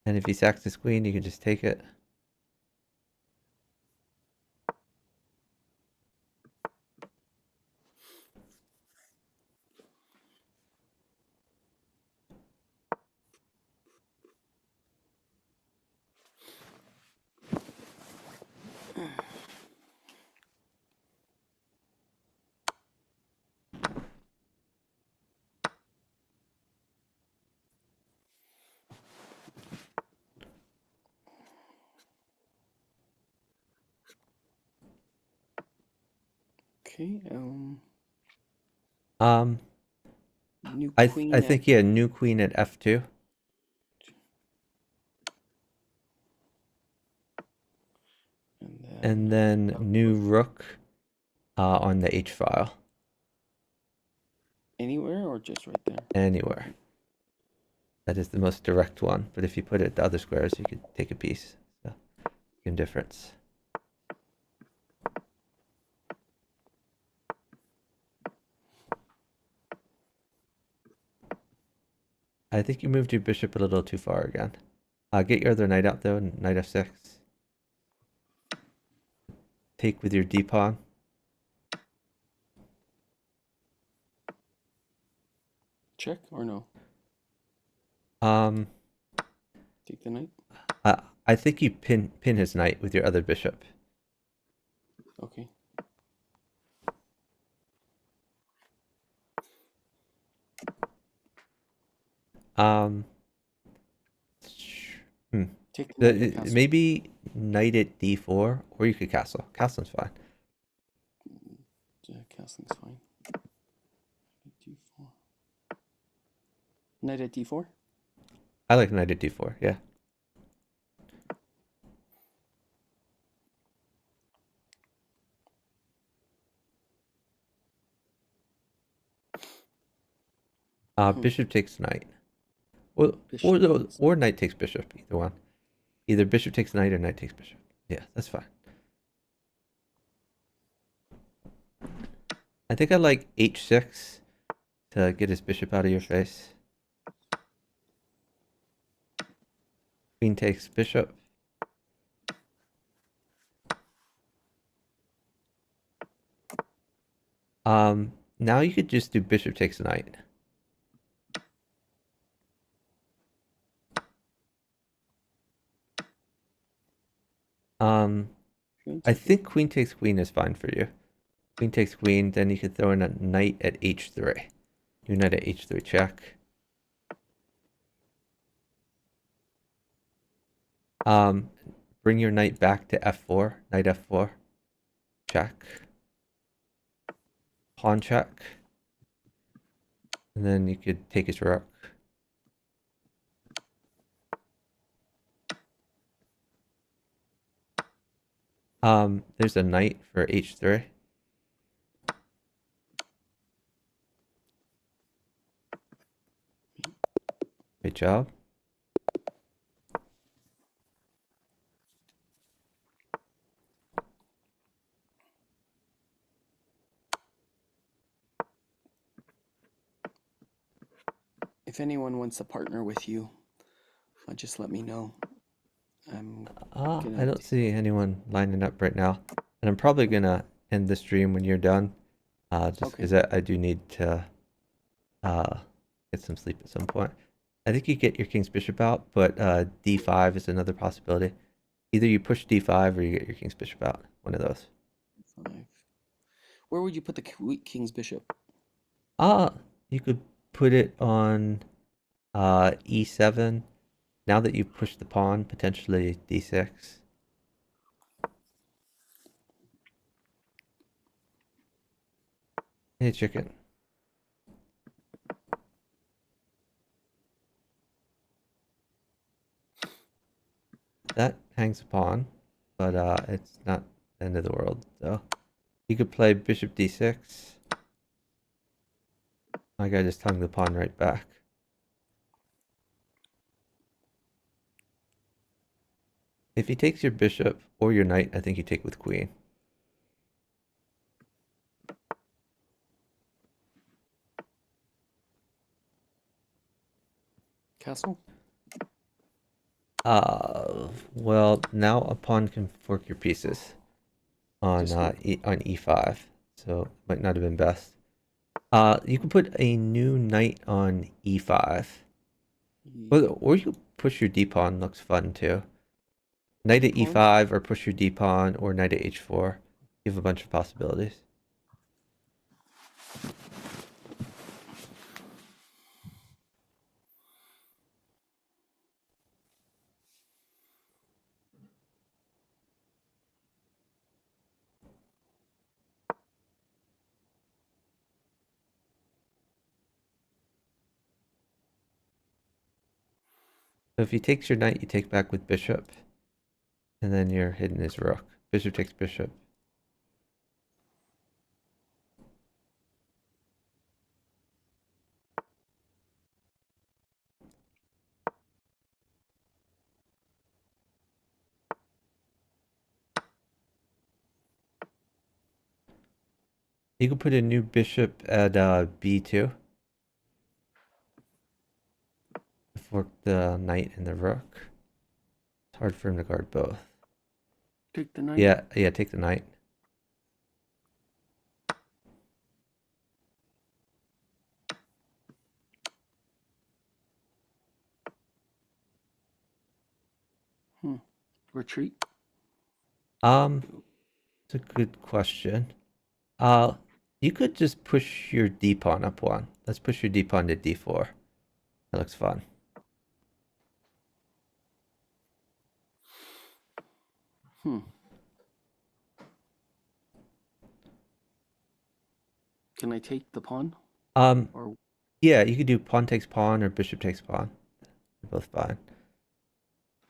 And if he sacks his queen, you can just take it. Okay. Um, New I queen. think yeah, new queen at f2. And then new rook on the h file. Anywhere or just right there? Anywhere. That is the most direct one. But if you put it the other squares, you could take a piece. So, same difference. I think you moved your bishop a little too far again. Get your other knight out though, knight f6. Take with your d pawn. Check or no? Um, Take the knight. I think you pin his knight with your other bishop. Okay. Um, Take the knight and castle. maybe knight at d4, or you could castle. Castle's fine. Yeah, castling's fine. D4. Knight at d4. I like knight at d4. Yeah. Bishop takes knight. Or knight takes bishop. Either one. Either bishop takes knight or knight takes bishop. Yeah, that's fine. I think I like h6 to get his bishop out of your face. Queen takes bishop. Now you could just do bishop takes knight. I think queen takes queen is fine for you. Queen takes queen, then you could throw in a knight at h3. New knight at h3 check. Bring your knight back to f4. Knight f4. Check. Pawn check. And then you could take his rook. There's a knight for h3. Great job. If anyone wants to partner with you, just let me know. I don't see anyone lining up right now. And I'm probably going to end the stream when you're done. Just because I do need to get some sleep at some point. I think you get your king's bishop out, but d5 is another possibility. Either you push d5 or you get your king's bishop out. One of those. 5. Where would you put the king's bishop? You could put it on e7. Now that you've pushed the pawn, potentially d6. Hey, chicken. That hangs a pawn, but it's not the end of the world, so You could play bishop d6. My guy just hung the pawn right back. If he takes your bishop or your knight, I think you take with queen. Castle? Well, now a pawn can fork your pieces on Just one. on e5, so might not have been best. You can put a new knight on e5, or you can push your d pawn. Looks fun too. Knight at D-pawn? e5, or push your d pawn, or knight at h4. You have a bunch of possibilities. So if he takes your knight, you take back with bishop, and then you're hidden as rook. Bishop takes bishop. You can put a new bishop at b2. Fork the knight and the rook. It's hard for him to guard both. Take the knight. Yeah, take the knight. Retreat. It's a good question. Uh, you could just push your d pawn up one. Let's push your d pawn to d4. That looks fun. Can I take the pawn? Or Yeah, you could do pawn takes pawn or bishop takes pawn. They're both fine.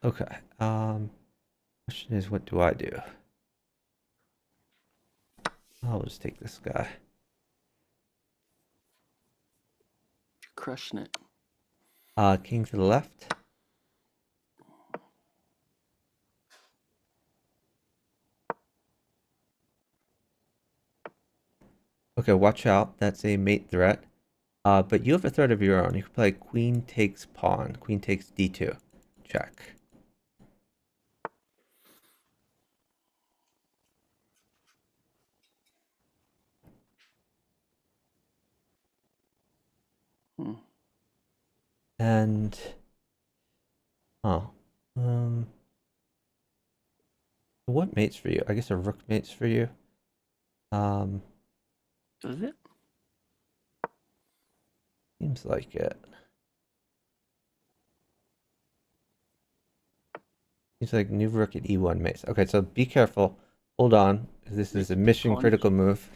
Okay. Question is, what do I do? I'll just take this guy. crushing it. King to the left. Okay, watch out. That's a mate threat. But you have a threat of your own. You can play queen takes pawn. Queen takes d2. Check. And oh, what mates for you? I guess a rook mates for you. Does it? Seems like it. Seems like new rook at e1 mates. Okay, so be careful. Hold on. This is a mission critical move.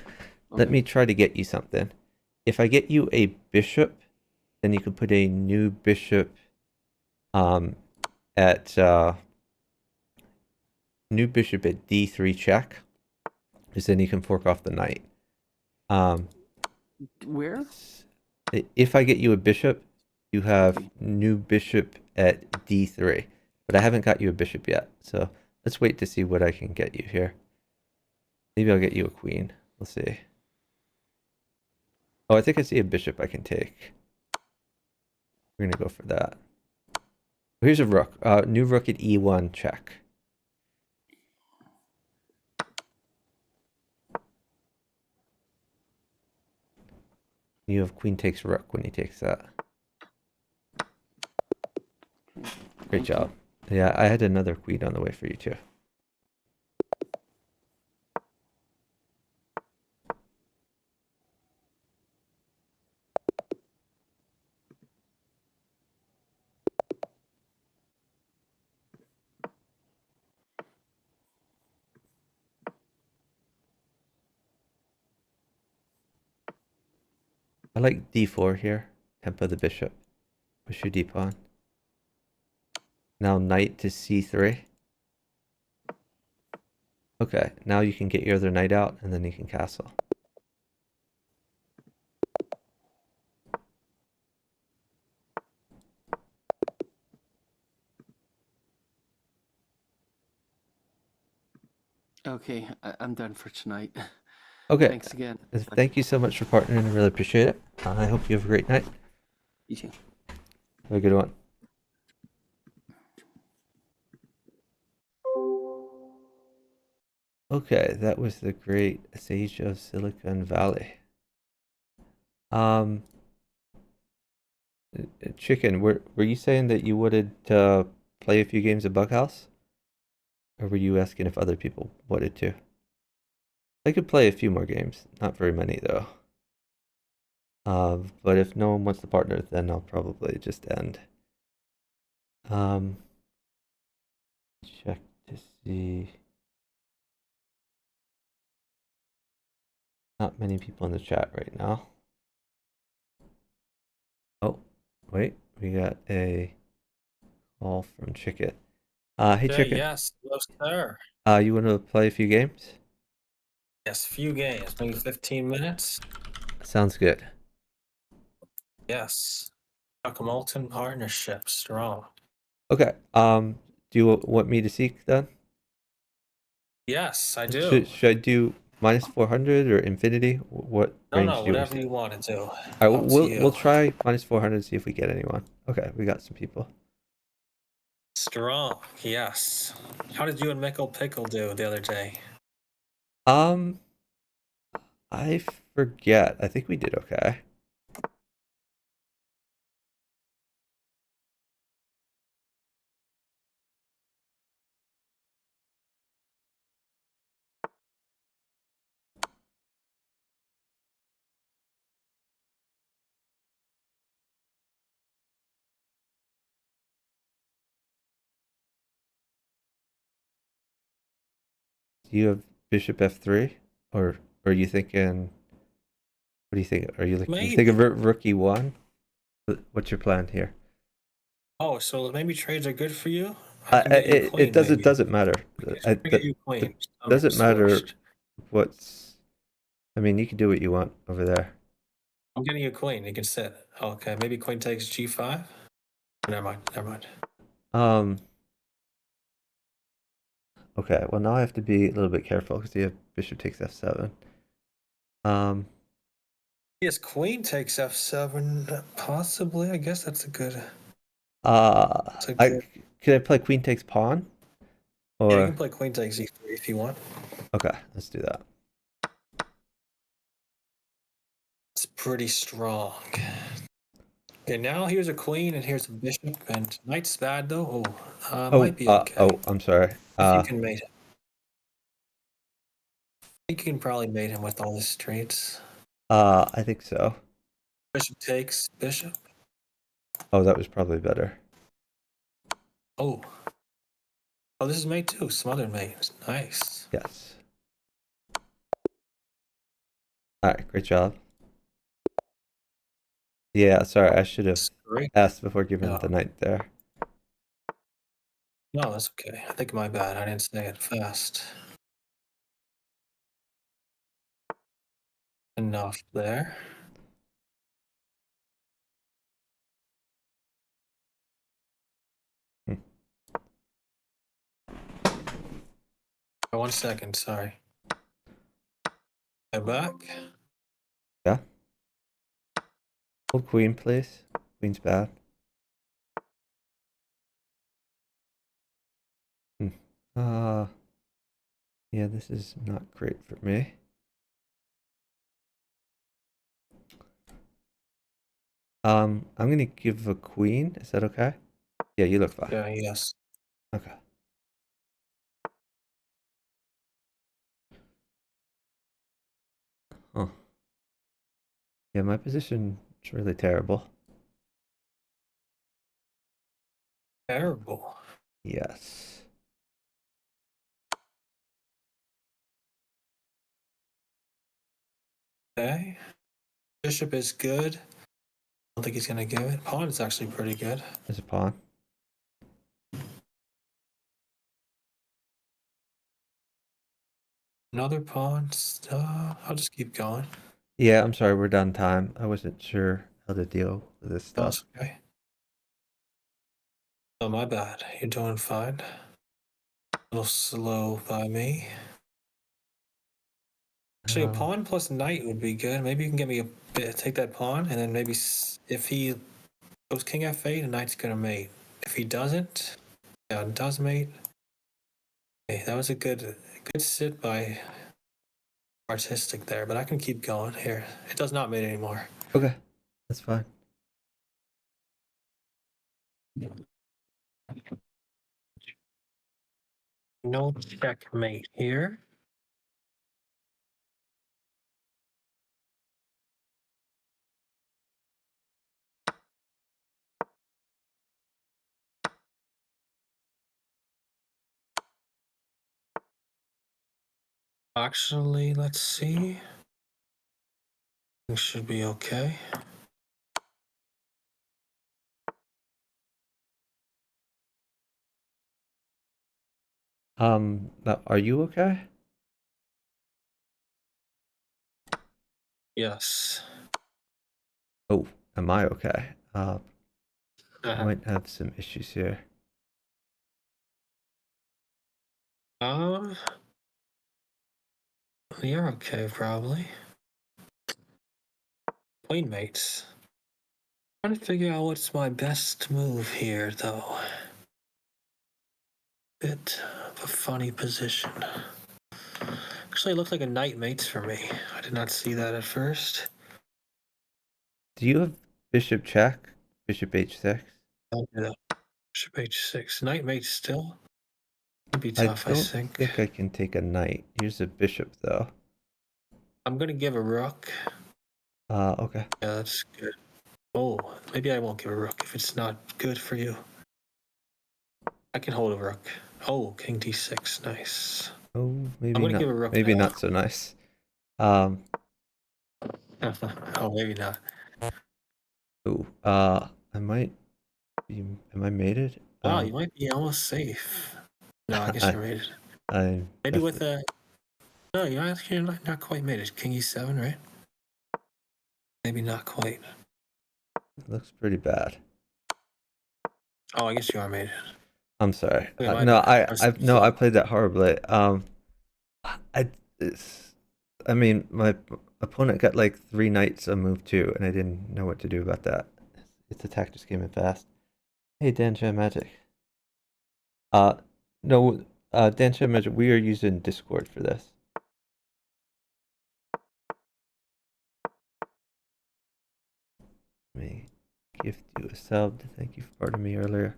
Okay. Let me try to get you something. If I get you a bishop, then you can put a new bishop at new bishop at d3 check. Because then you can fork off the knight. Where? If I get you a bishop, you have new bishop at d3. But I haven't got you a bishop yet. So let's wait to see what I can get you here. Maybe I'll get you a queen. We'll see. Oh, I think I see a bishop I can take. We're going to go for that. Here's a rook. New rook at e1 check. You have queen takes rook when he takes that. Great job. Yeah, I had another queen on the way for you too. I like d4 here. Tempo the bishop. Push your d pawn. Now knight to c3. Okay, now you can get your other knight out, and then you can castle. Okay, I'm done for tonight. Okay, Thanks again. thank you so much for partnering. I really appreciate it. I hope you have a great night. You too. Have a good one. Okay, that was the great Sage of Silicon Valley. Um, Chicken, were you saying that you wanted to play a few games of Bughouse? Or were you asking if other people wanted to? I could play a few more games, not very many though. But if no one wants to partner, then I'll probably just end. Check to see. Not many people in the chat right now. Oh, wait, we got a call from Chicken. Hey Chicken. Yes, hello, sir. You want to play a few games? Yes, few games, maybe 15 minutes. Sounds good. Yes. Chuck Molten partnership, strong. Okay. Do you want me to seek then? Yes, I do. Should I do minus 400 or infinity? What range No, do you want whatever to see? you want to do. All right, Up to we'll you. try minus 400 and see if we get anyone. Okay, we got some people. Strong, yes. How did you and Mickle Pickle do the other day? Um, I forget. I think we did okay. Do you have Bishop F3, or are you thinking? What do you think? Are you Maybe. thinking rookie one? What's your plan here? Oh, so maybe trades are good for you? I can get you a queen, it doesn't maybe. matter. I can get you a queen. It doesn't matter what's. I mean, you can do what you want over there. I'm getting you a queen. You can sit. Okay, maybe queen takes G5? Never mind, never mind. Okay, well now I have to be a little bit careful because you have bishop takes F7. Yes, queen takes F7, possibly. I guess that's a good... Can I play queen takes pawn? Or Yeah, you can play queen takes E3 if you want. okay, let's do that. It's pretty strong. Okay, now here's a queen and here's a bishop, and knight's bad though. Might be okay. Oh, I'm sorry. If you can mate him. I think you can probably mate him with all his traits. I think so. Bishop takes bishop. Oh, that was probably better. Oh, this is mate too. Smothered mate. Nice. Yes. All right, great job. Yeah, sorry, I should have asked before giving the knight there. No, that's okay. I think my bad. I didn't say it fast. Enough there. Oh, 1 second, sorry. Go back. Yeah. Hold queen, please. Queen's bad. Yeah, this is not great for me. I'm gonna give a queen. Is that okay? Yeah, you look fine. Yeah, yes. Okay. Huh. Yeah, my position is really terrible. Terrible. Yes. Okay. Bishop is good. I don't think he's gonna give it. Pawn is actually pretty good. There's a pawn. Another pawn. I'll just keep going. Yeah, I'm sorry, we're done time. I wasn't sure how to deal with this Oh, stuff. it's okay. Oh, my bad. You're doing fine. A little slow by me. Actually, a pawn plus knight would be good. Maybe you can get me a bit, take that pawn, and then maybe if he goes king f8, the knight's gonna mate. If he doesn't, yeah, it does mate. Okay, that was a good sit by artistic there, but I can keep going here. It does not mate anymore. Okay, that's fine. No checkmate here. Actually, let's see. Things should be okay. Are you okay? Yes. Oh, am I okay? Uh-huh. Might have some issues here. Um, you're okay, probably. Queen mates. Trying to figure out what's my best move here, though. Bit of a funny position. Actually, it looked like a knight mates for me. I did not see that at first. Do you have bishop check? Bishop h6? I'll do that. Bishop h6. Knight mates still. Could be I tough, I don't think. think I can take a knight. Here's a bishop, though. I'm gonna give a rook. Okay. Yeah, that's good. Oh, maybe I won't give a rook if it's not good for you. I can hold a rook. Oh, king d6. Nice. Oh, I'm maybe gonna not. give a rook Maybe now. not so nice. Um, Oh, maybe not. ooh, I might be, am I mated? Wow, you might be almost safe. No, I guess I, you're mated. I Maybe with definitely, a. No, you're not quite mated. King e7, right? Maybe not quite. looks pretty bad. Oh, I guess you are mated. I'm sorry. Okay, my No, bad. no, I played that horribly. I, it's, I mean, my opponent got like 3 knights on move 2, and I didn't know what to do about that. Its attack just came in fast. Hey, Dansha Magic. Uh, no, Dansha Magic, we are using Discord for this. Let me gift you a sub. Thank you for parting me earlier.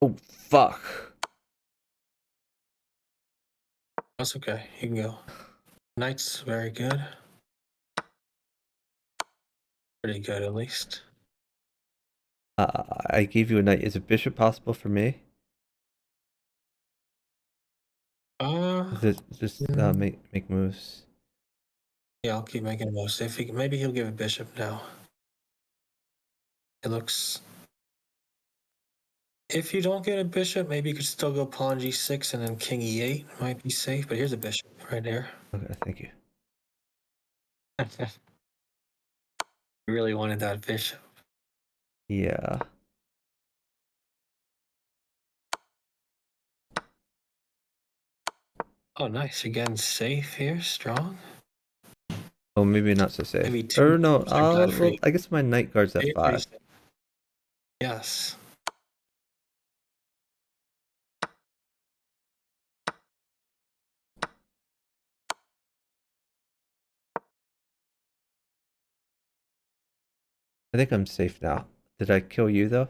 Oh, fuck. That's okay. You can go. Knight's very good. Pretty good, at least. I gave you a knight. Is a bishop possible for me? Uh, Just mm, make moves. yeah, I'll keep making moves. Maybe he'll give a bishop now. It looks. If you don't get a bishop, maybe you could still go pawn g6 and then king e8 might be safe. But here's a bishop right there. Okay, thank you. You really wanted that bishop. Yeah. Oh, nice. You're getting safe here, strong. Oh, maybe not so safe. Maybe two Or no, bishops are bad for well, you. I guess my knight guards You're pretty f5. safe. Yes. I think I'm safe now. Did I kill you though?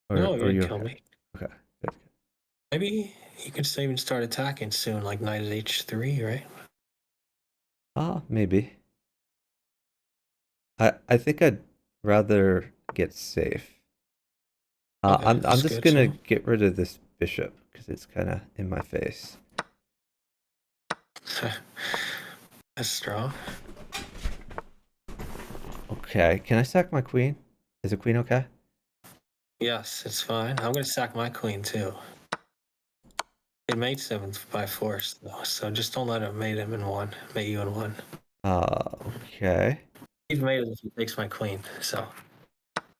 No, you Or didn't you kill okay? me. Okay, good. Maybe you could even start attacking soon, like knight at h3, right? Ah, maybe. I think I'd rather get safe. Okay, I'm that's just good gonna too. get rid of this bishop because it's kind of in my face. That's strong. Okay, can I sack my queen? Is the queen okay? Yes, it's fine. I'm gonna sack my queen too. It made 7 by force though, so just don't let it mate him in one. Mate you in one. Okay. He's made it if he takes my queen, so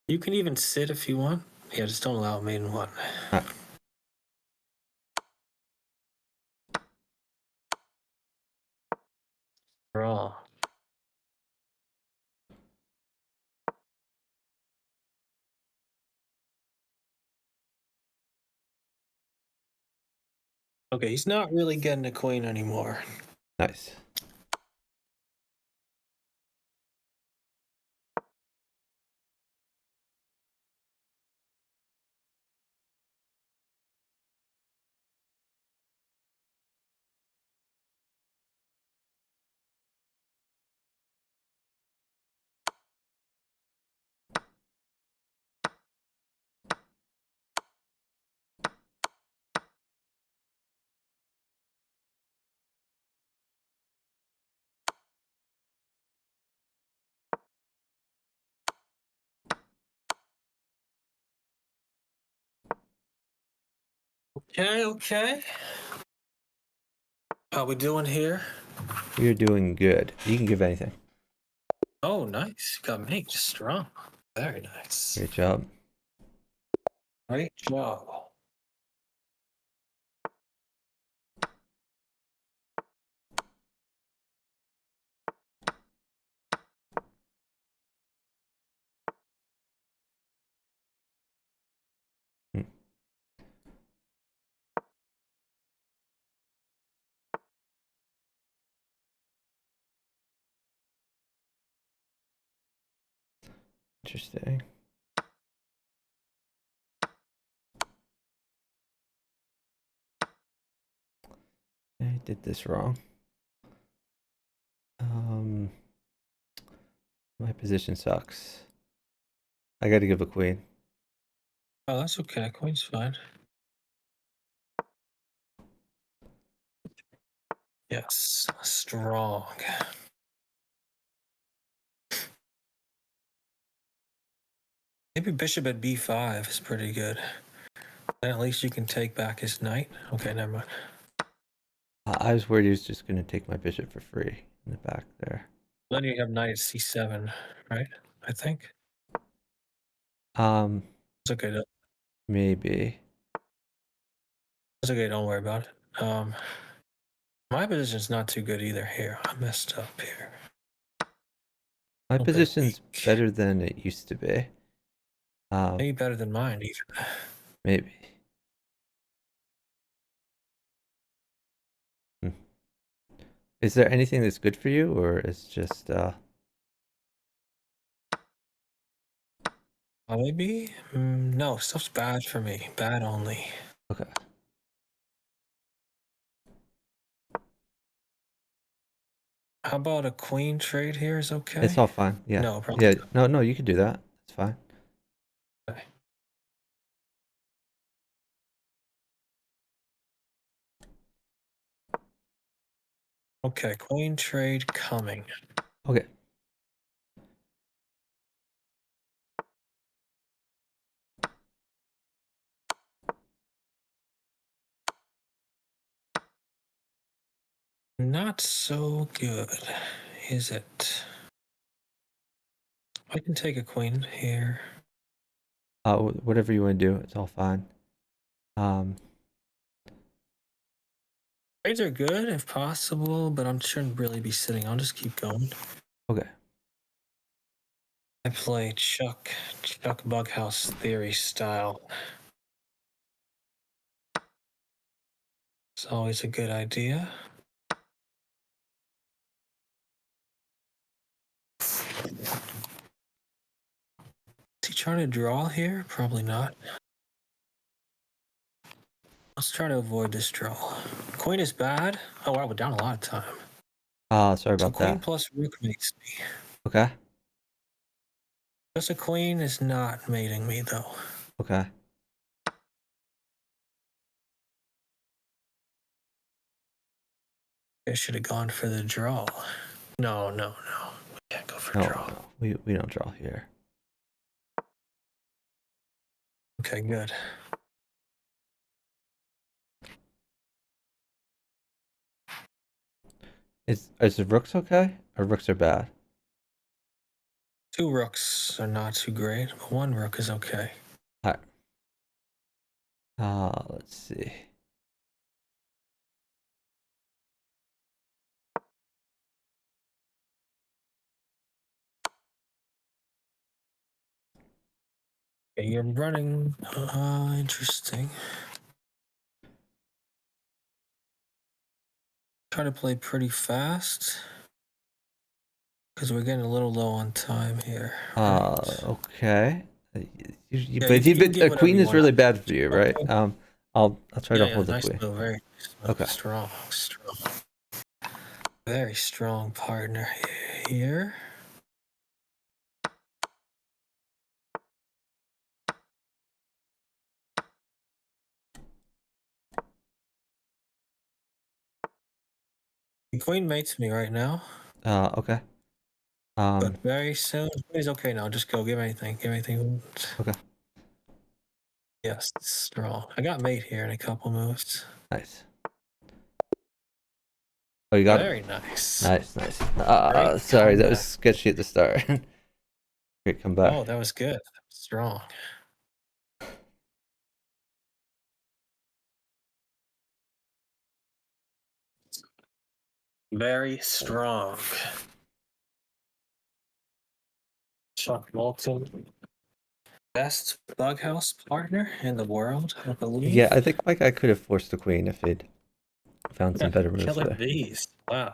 you can even sit if you want. Yeah, just don't allow it mate in one. Uh, Draw. Okay, he's not really getting a queen anymore. nice. Okay. How we doing here? We are doing good. You can give anything. Oh, nice. Got mate, just strong. Very nice. Great job. Great job. Hmm, interesting. I did this wrong. My position sucks. I got to give a queen. Oh, that's okay. Queen's fine. Yes, strong. Maybe bishop at b5 is pretty good. Then at least you can take back his knight. Okay, never mind. I was worried he was just going to take my bishop for free in the back there. Then you have knight at c7, right? I think. It's okay. Maybe. It's okay. Don't worry about it. My position's not too good either here. I messed up here. My A little bit position's weak. better than it used to be. Maybe better than mine even. Maybe. Hmm. Is there anything that's good for you, or is just Maybe? No, stuff's bad for me. Bad only. okay? How about a queen trade here is okay? It's all fine. Yeah. No, probably Yeah. No, no, you could do that. It's fine. not. Okay, queen trade coming. Okay. Not so good, is it? I can take a queen here. Whatever you want to do, it's all fine. Trades are good if possible, but I shouldn't really be sitting. I'll just keep going. Okay. I play Chuck Bughouse theory style. It's always a good idea. Is he trying to draw here? Probably not. Let's try to avoid this draw. Queen is bad. Oh wow, we're down a lot of time. Sorry So about queen that. plus rook makes me. Okay. Just a queen is not mating me though. Okay. I should have gone for the draw. No. We can't go for No, draw. no, we don't draw here. Okay, good. Is the rooks okay? Or rooks are bad? 2 rooks are not too great, but 1 rook is okay. All right. Let's see. Okay, you're running. Interesting. Try to play pretty fast because we're getting a little low on time here. Right. Okay. Yeah, But you can get a whatever queen you is want really out. bad for you, right? I'll try to Yeah, hold the nice queen. move. Very Okay. strong. Very strong partner here. The queen mates me right now, Okay. but very soon. He's okay now. Just go. Give anything. Okay. Yes, it's strong. I got mate here in a couple moves. Nice. Oh, you got Very it. nice. Nice. Great Sorry, that comeback. was sketchy at the start. Great comeback. Oh, that was good. That was strong. Very strong. Chuck Moulton, best bughouse partner in the world, I believe. Yeah, I think my guy could have forced the queen if he'd found some better moves Killer there. bees. Wow.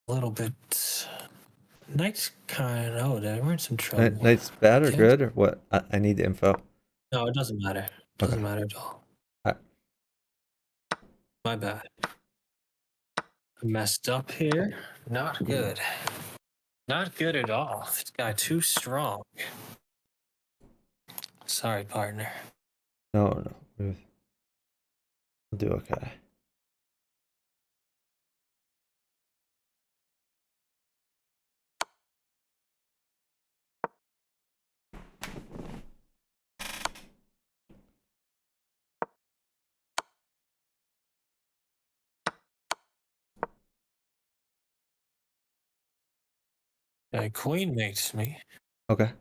A little bit. Knight's kind of. Oh, we're in some trouble. Knight's bad or King? good or what? I need the info. No, it doesn't matter. Doesn't matter at all. Alright. My bad. Messed up here. Not good. Not good at all. This guy too strong. Sorry, partner. No. We'll do okay. Queen mates me. Okay.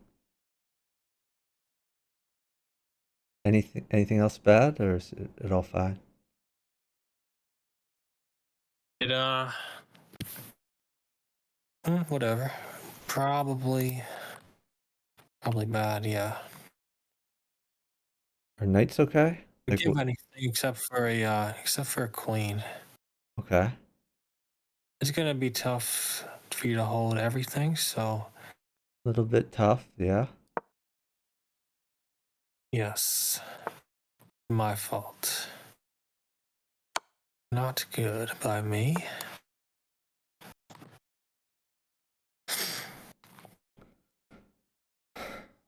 Anything else bad or is it all fine? It whatever. Probably bad, yeah. Are knights okay? We give anything except for a queen. Okay. It's gonna be tough for you to hold everything, so A little bit tough, yeah. yes. My fault. Not good by me.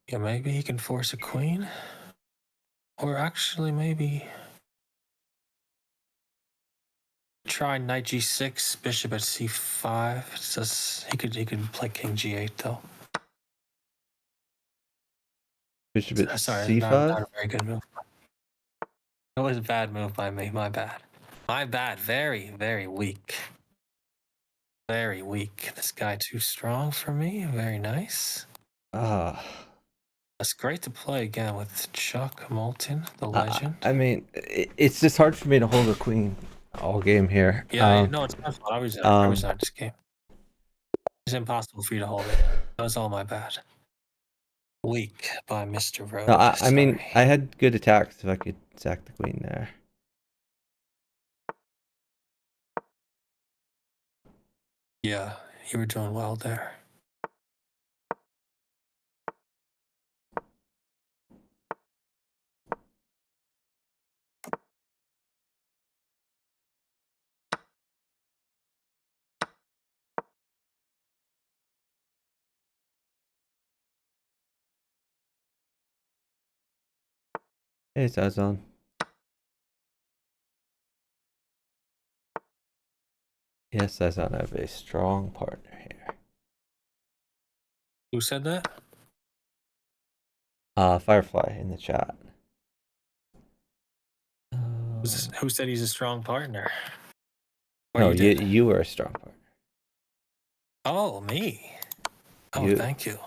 Yeah, maybe he can force a queen. Or actually maybe try knight g6, bishop at c5. It's just he could play king g8 though. Bishop at Sorry, c5? not a very good move. It was a bad move by me. My bad. My bad. Very, very weak. Very weak. This guy too strong for me. Very nice. It's great to play again with Chuck Moulton, the legend. I mean, it's just hard for me to hold a queen all game here. Yeah, no, it's my fault. I resigned this game. It's impossible for you to hold it. That was all my bad. Weak by Mr. Rose. No, I mean, Sorry. I had good attacks if I could sack the queen there. Yeah, you were doing well there. Hey, Sazon. Yes, Sazon, I have a strong partner here. Who said that? Firefly in the chat. Who said he's a strong partner? Or No, you did? you were a strong partner. Oh, me. Oh, You. thank you.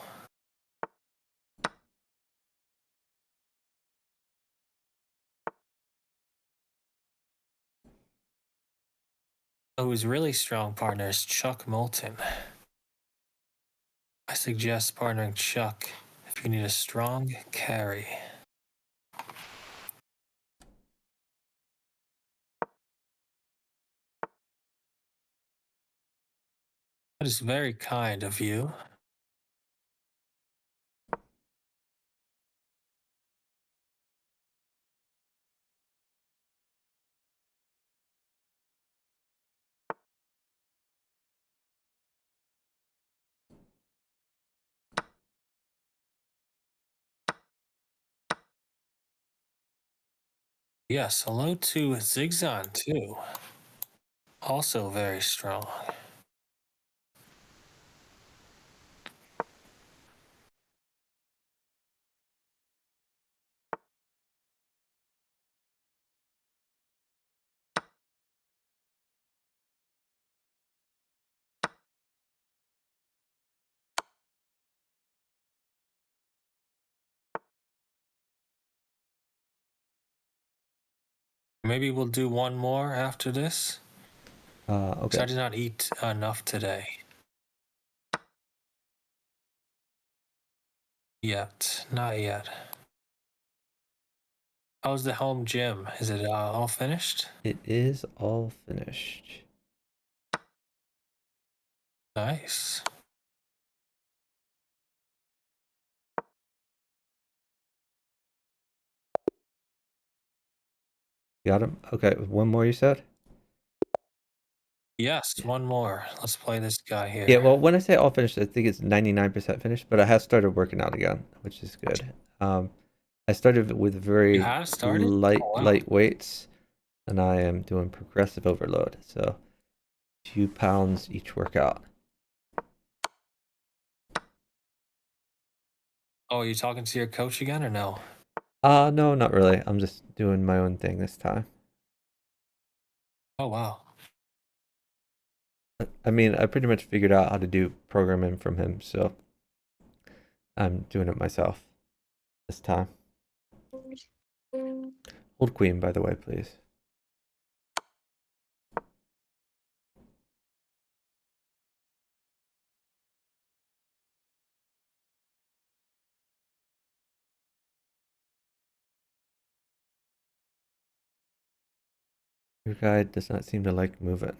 Who's really strong partner is Chuck Moulton. I suggest partnering Chuck if you need a strong carry. That is very kind of you. Yes, hello to Zigzon too. Also very strong. Maybe we'll do one more after this. Okay. So I did not eat enough today. Yet. Not yet. How's the home gym? Is it all finished? It is all finished. Nice. Got him? Okay, one more you said? Yes, one more. Let's play this guy here. Yeah, well, when I say all finished, I think it's 99% finished, but I have started working out again, which is good. I started with very You have started? light weights, and I am doing progressive overload, so 2 pounds each workout. Oh, are you talking to your coach again or no? No, not really. I'm just doing my own thing this time. Oh, wow. I mean, I pretty much figured out how to do programming from him, so I'm doing it myself this time. Hold queen, by the way, please. Your guy does not seem to like moving.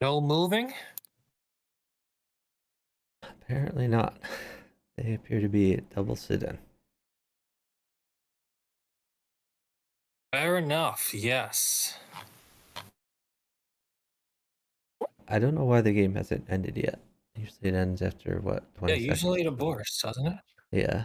No moving? Apparently not. They appear to be double sit-in. Fair enough, yes. I don't know why the game hasn't ended yet. Usually it ends after, what, 20 Yeah, seconds? usually it aborts, doesn't it? Yeah.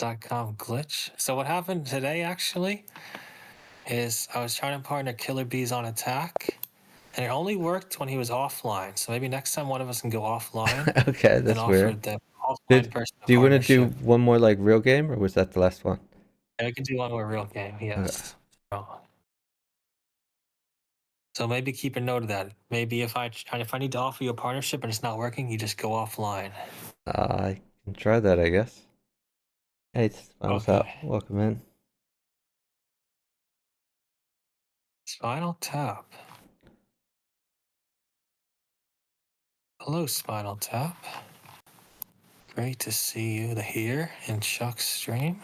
.com glitch. So what happened today actually is I was trying to partner Killer Bees on attack, and it only worked when he was offline. So maybe next time one of us can go offline Okay, and that's offer weird. the offline person a Do you want to do partnership. one more like real game, or was that the last one? And we can do one more real game, Okay. yes. So maybe keep a note of that. Maybe if I need to offer you a partnership and it's not working, you just go offline. I can try that, I guess. Hey, Spinal's Okay. out. Welcome in. Spinal Tap. Hello, Spinal Tap. Great to see you here in Chuck's stream.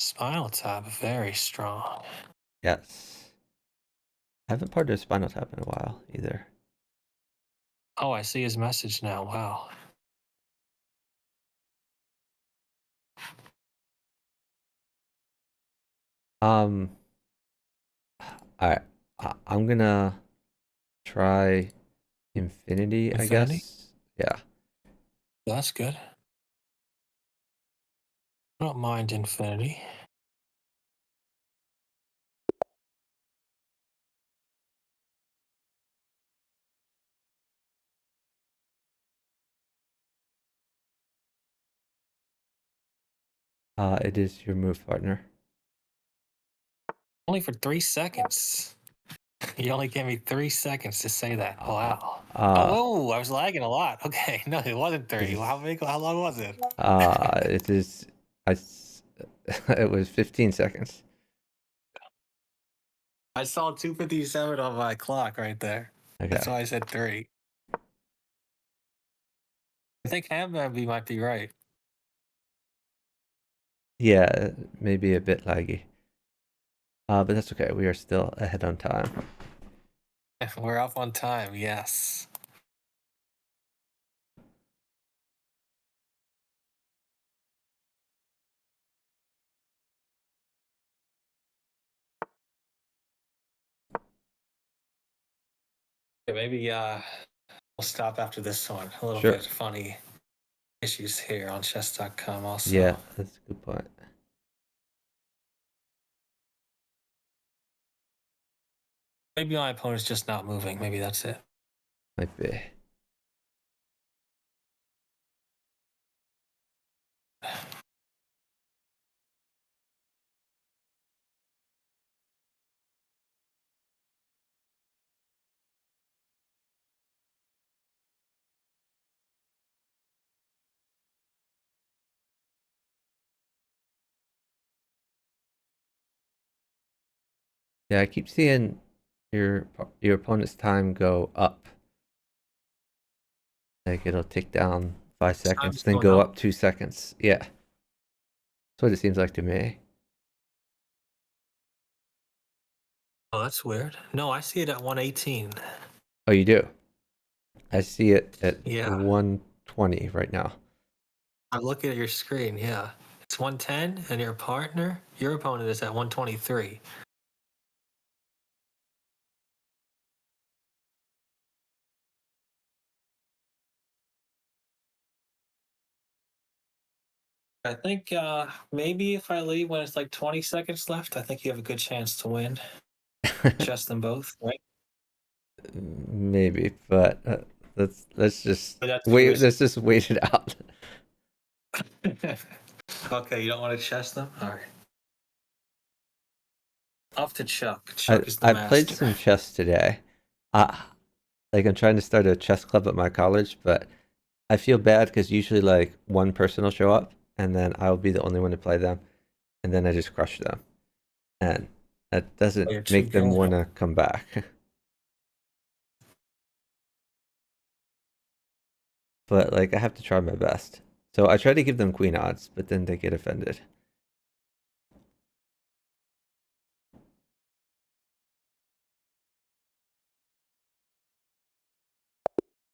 Spinal Tap, very strong. Yes. I haven't partnered Spinal Tap in a while either. Oh, I see his message now. Wow. All right. I'm gonna try Infinity, I Infinity? guess. Yeah. That's good. I don't mind Infinity. It is your move, partner. Only for 3 seconds. You only gave me 3 seconds to say that. Wow. Oh, whoa, I was lagging a lot. Okay, no, it wasn't 3. How long was it? It is. It was 15 seconds. I saw 2:57 on my clock right there. That's Okay. why I said 3. I think Hamburg might be right. Yeah, maybe a bit laggy. But that's okay. We are still ahead on time. We're up on time, yes. Okay, maybe we'll stop after this one. A little Sure. bit funny issues here on chess.com also. Yeah, that's a good point. Maybe my opponent's just not moving. Maybe that's it. Might be. Yeah, I keep seeing your opponent's time go up. Like it'll tick down 5 seconds, Time's then going go up? up 2 seconds. Yeah. That's what it seems like to me. Oh, that's weird. No, I see it at 118. Oh, you do? I see it at Yeah. 120 right now. I'm looking at your screen, yeah. It's 110, and your opponent is at 123. I think maybe if I leave when it's like 20 seconds left, I think you have a good chance to win. Chess them both, right? Maybe, but let's just But that's wait. yours. Let's just wait it out. Okay, you don't want to chess them? All right. Off to Chuck. I Chuck is the I played master. some chess today. Like I'm trying to start a chess club at my college, but I feel bad because usually like one person will show up, and then I'll be the only one to play them, and then I just crush them, and that Oh, doesn't you're too make them good. want to come back. But like I have to try my best. So I try to give them queen odds, but then they get offended.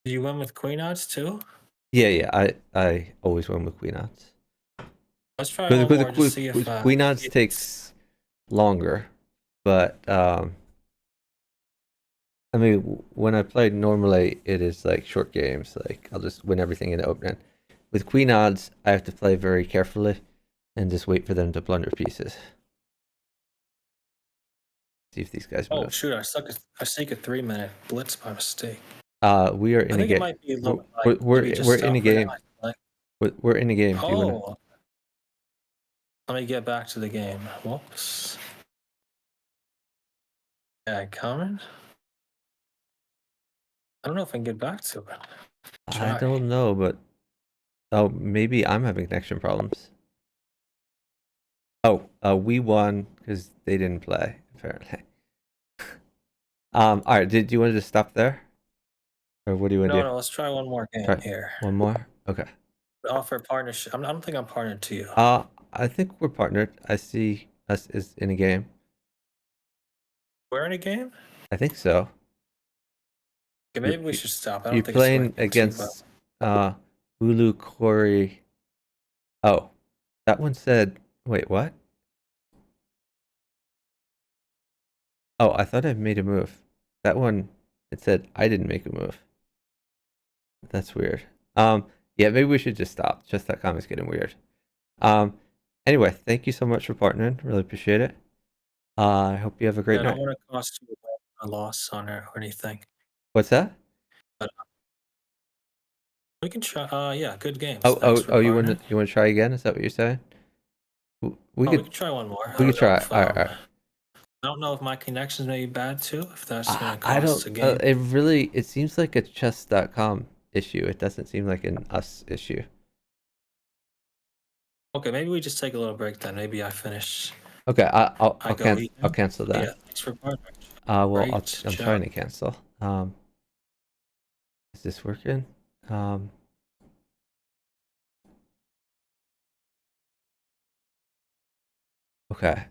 Did you win with queen odds too? Yeah. I always win with queen odds. Let's try Because one more to see if queen odds takes longer, but I mean when I play normally it is like short games. Like I'll just win everything in the opening. with queen odds, I have to play very carefully and just wait for them to blunder pieces. See if these guys Oh move. shoot! I sneak a 3-minute blitz by mistake. We are in I a think it game. might be a little bit like We're maybe just we're in a stop for game. now. Like, We're in a game. Do you wanna? oh, let me get back to the game. Whoops. Yeah, coming. I don't know if I can get back to it. I Try. don't know, but maybe I'm having connection problems. Oh, we won because they didn't play apparently. All right. Did you want to just stop there, or what do you want to do? No, let's try one more game Try here. one more. Okay. Offer partnership. I don't think I'm partnered to you. I think we're partnered. I see us is in a game. We're in a game? I think so. Okay, maybe we should stop. I You're don't think it's playing working too well. against Ulu Corey. Oh, that one said. Wait, what? Oh, I thought I made a move. That one, it said I didn't make a move. That's weird. Yeah, maybe we should just stop. Chess.com is getting weird. Anyway, thank you so much for partnering. Really appreciate it. I hope you have a great I don't night. want to cost you a loss on it or anything. What's that? But we can try. Yeah, good games. Oh, Thanks for you partnering. want to try again? Is that what you're saying? We We could can try one more. we I could don't know try. if, All right, all right. I don't know if my connections may be bad too. If that's going to I cost don't. a game. It seems like a chess.com issue. It doesn't seem like an us issue. Okay, maybe we just take a little break then. Maybe I finish. Okay, I'll go cancel. eat I'll now. cancel that. Yeah, thanks for partnering. Well, Great I'm job. trying to cancel. Is this working? Okay.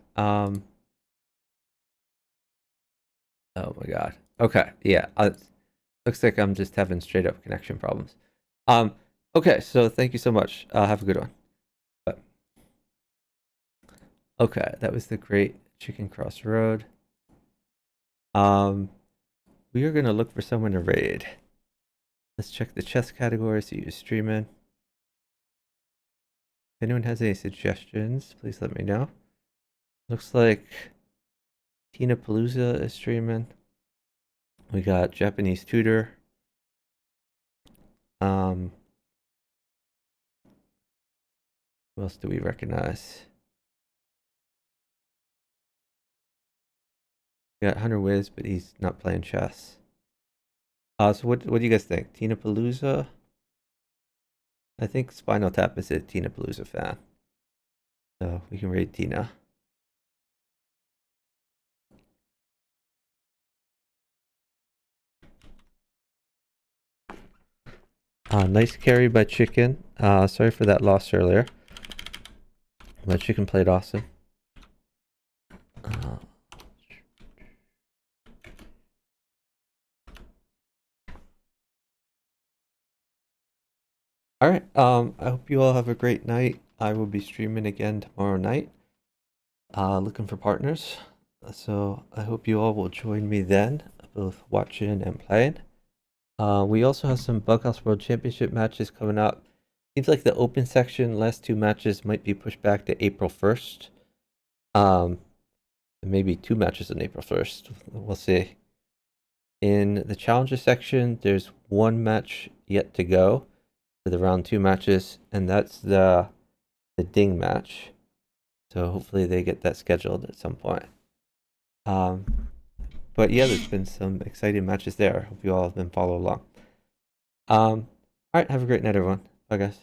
Oh my God. Okay. Yeah. Looks like I'm just having straight up connection problems. Okay. So thank you so much. Have a good one. Bye. Okay. That was the great Chicken Crossroad. We are gonna look for someone to raid. Let's check the chess category. See who's streaming. If anyone has any suggestions, please let me know. Looks like Tina Palooza is streaming. We got Japanese Tutor. Who else do we recognize? We got Hunter Wiz, but he's not playing chess. So what do you guys think? Tina Palooza? I think Spinal Tap is a Tina Palooza fan. So we can rate Tina. Nice carry by Chicken. Sorry for that loss earlier. But Chicken played awesome. All right. I hope you all have a great night. I will be streaming again tomorrow night. Looking for partners. So I hope you all will join me then, both watching and playing. We also have some Bughouse World Championship matches coming up. Seems like the open section last 2 matches might be pushed back to April 1st. Maybe 2 matches on April 1st. We'll see. In the challenger section, there's 1 match yet to go for the round 2 matches, and that's the ding match. So hopefully they get that scheduled at some point. But yeah, there's been some exciting matches there. Hope you all have been following along. All right, have a great night, everyone. Bye, guys.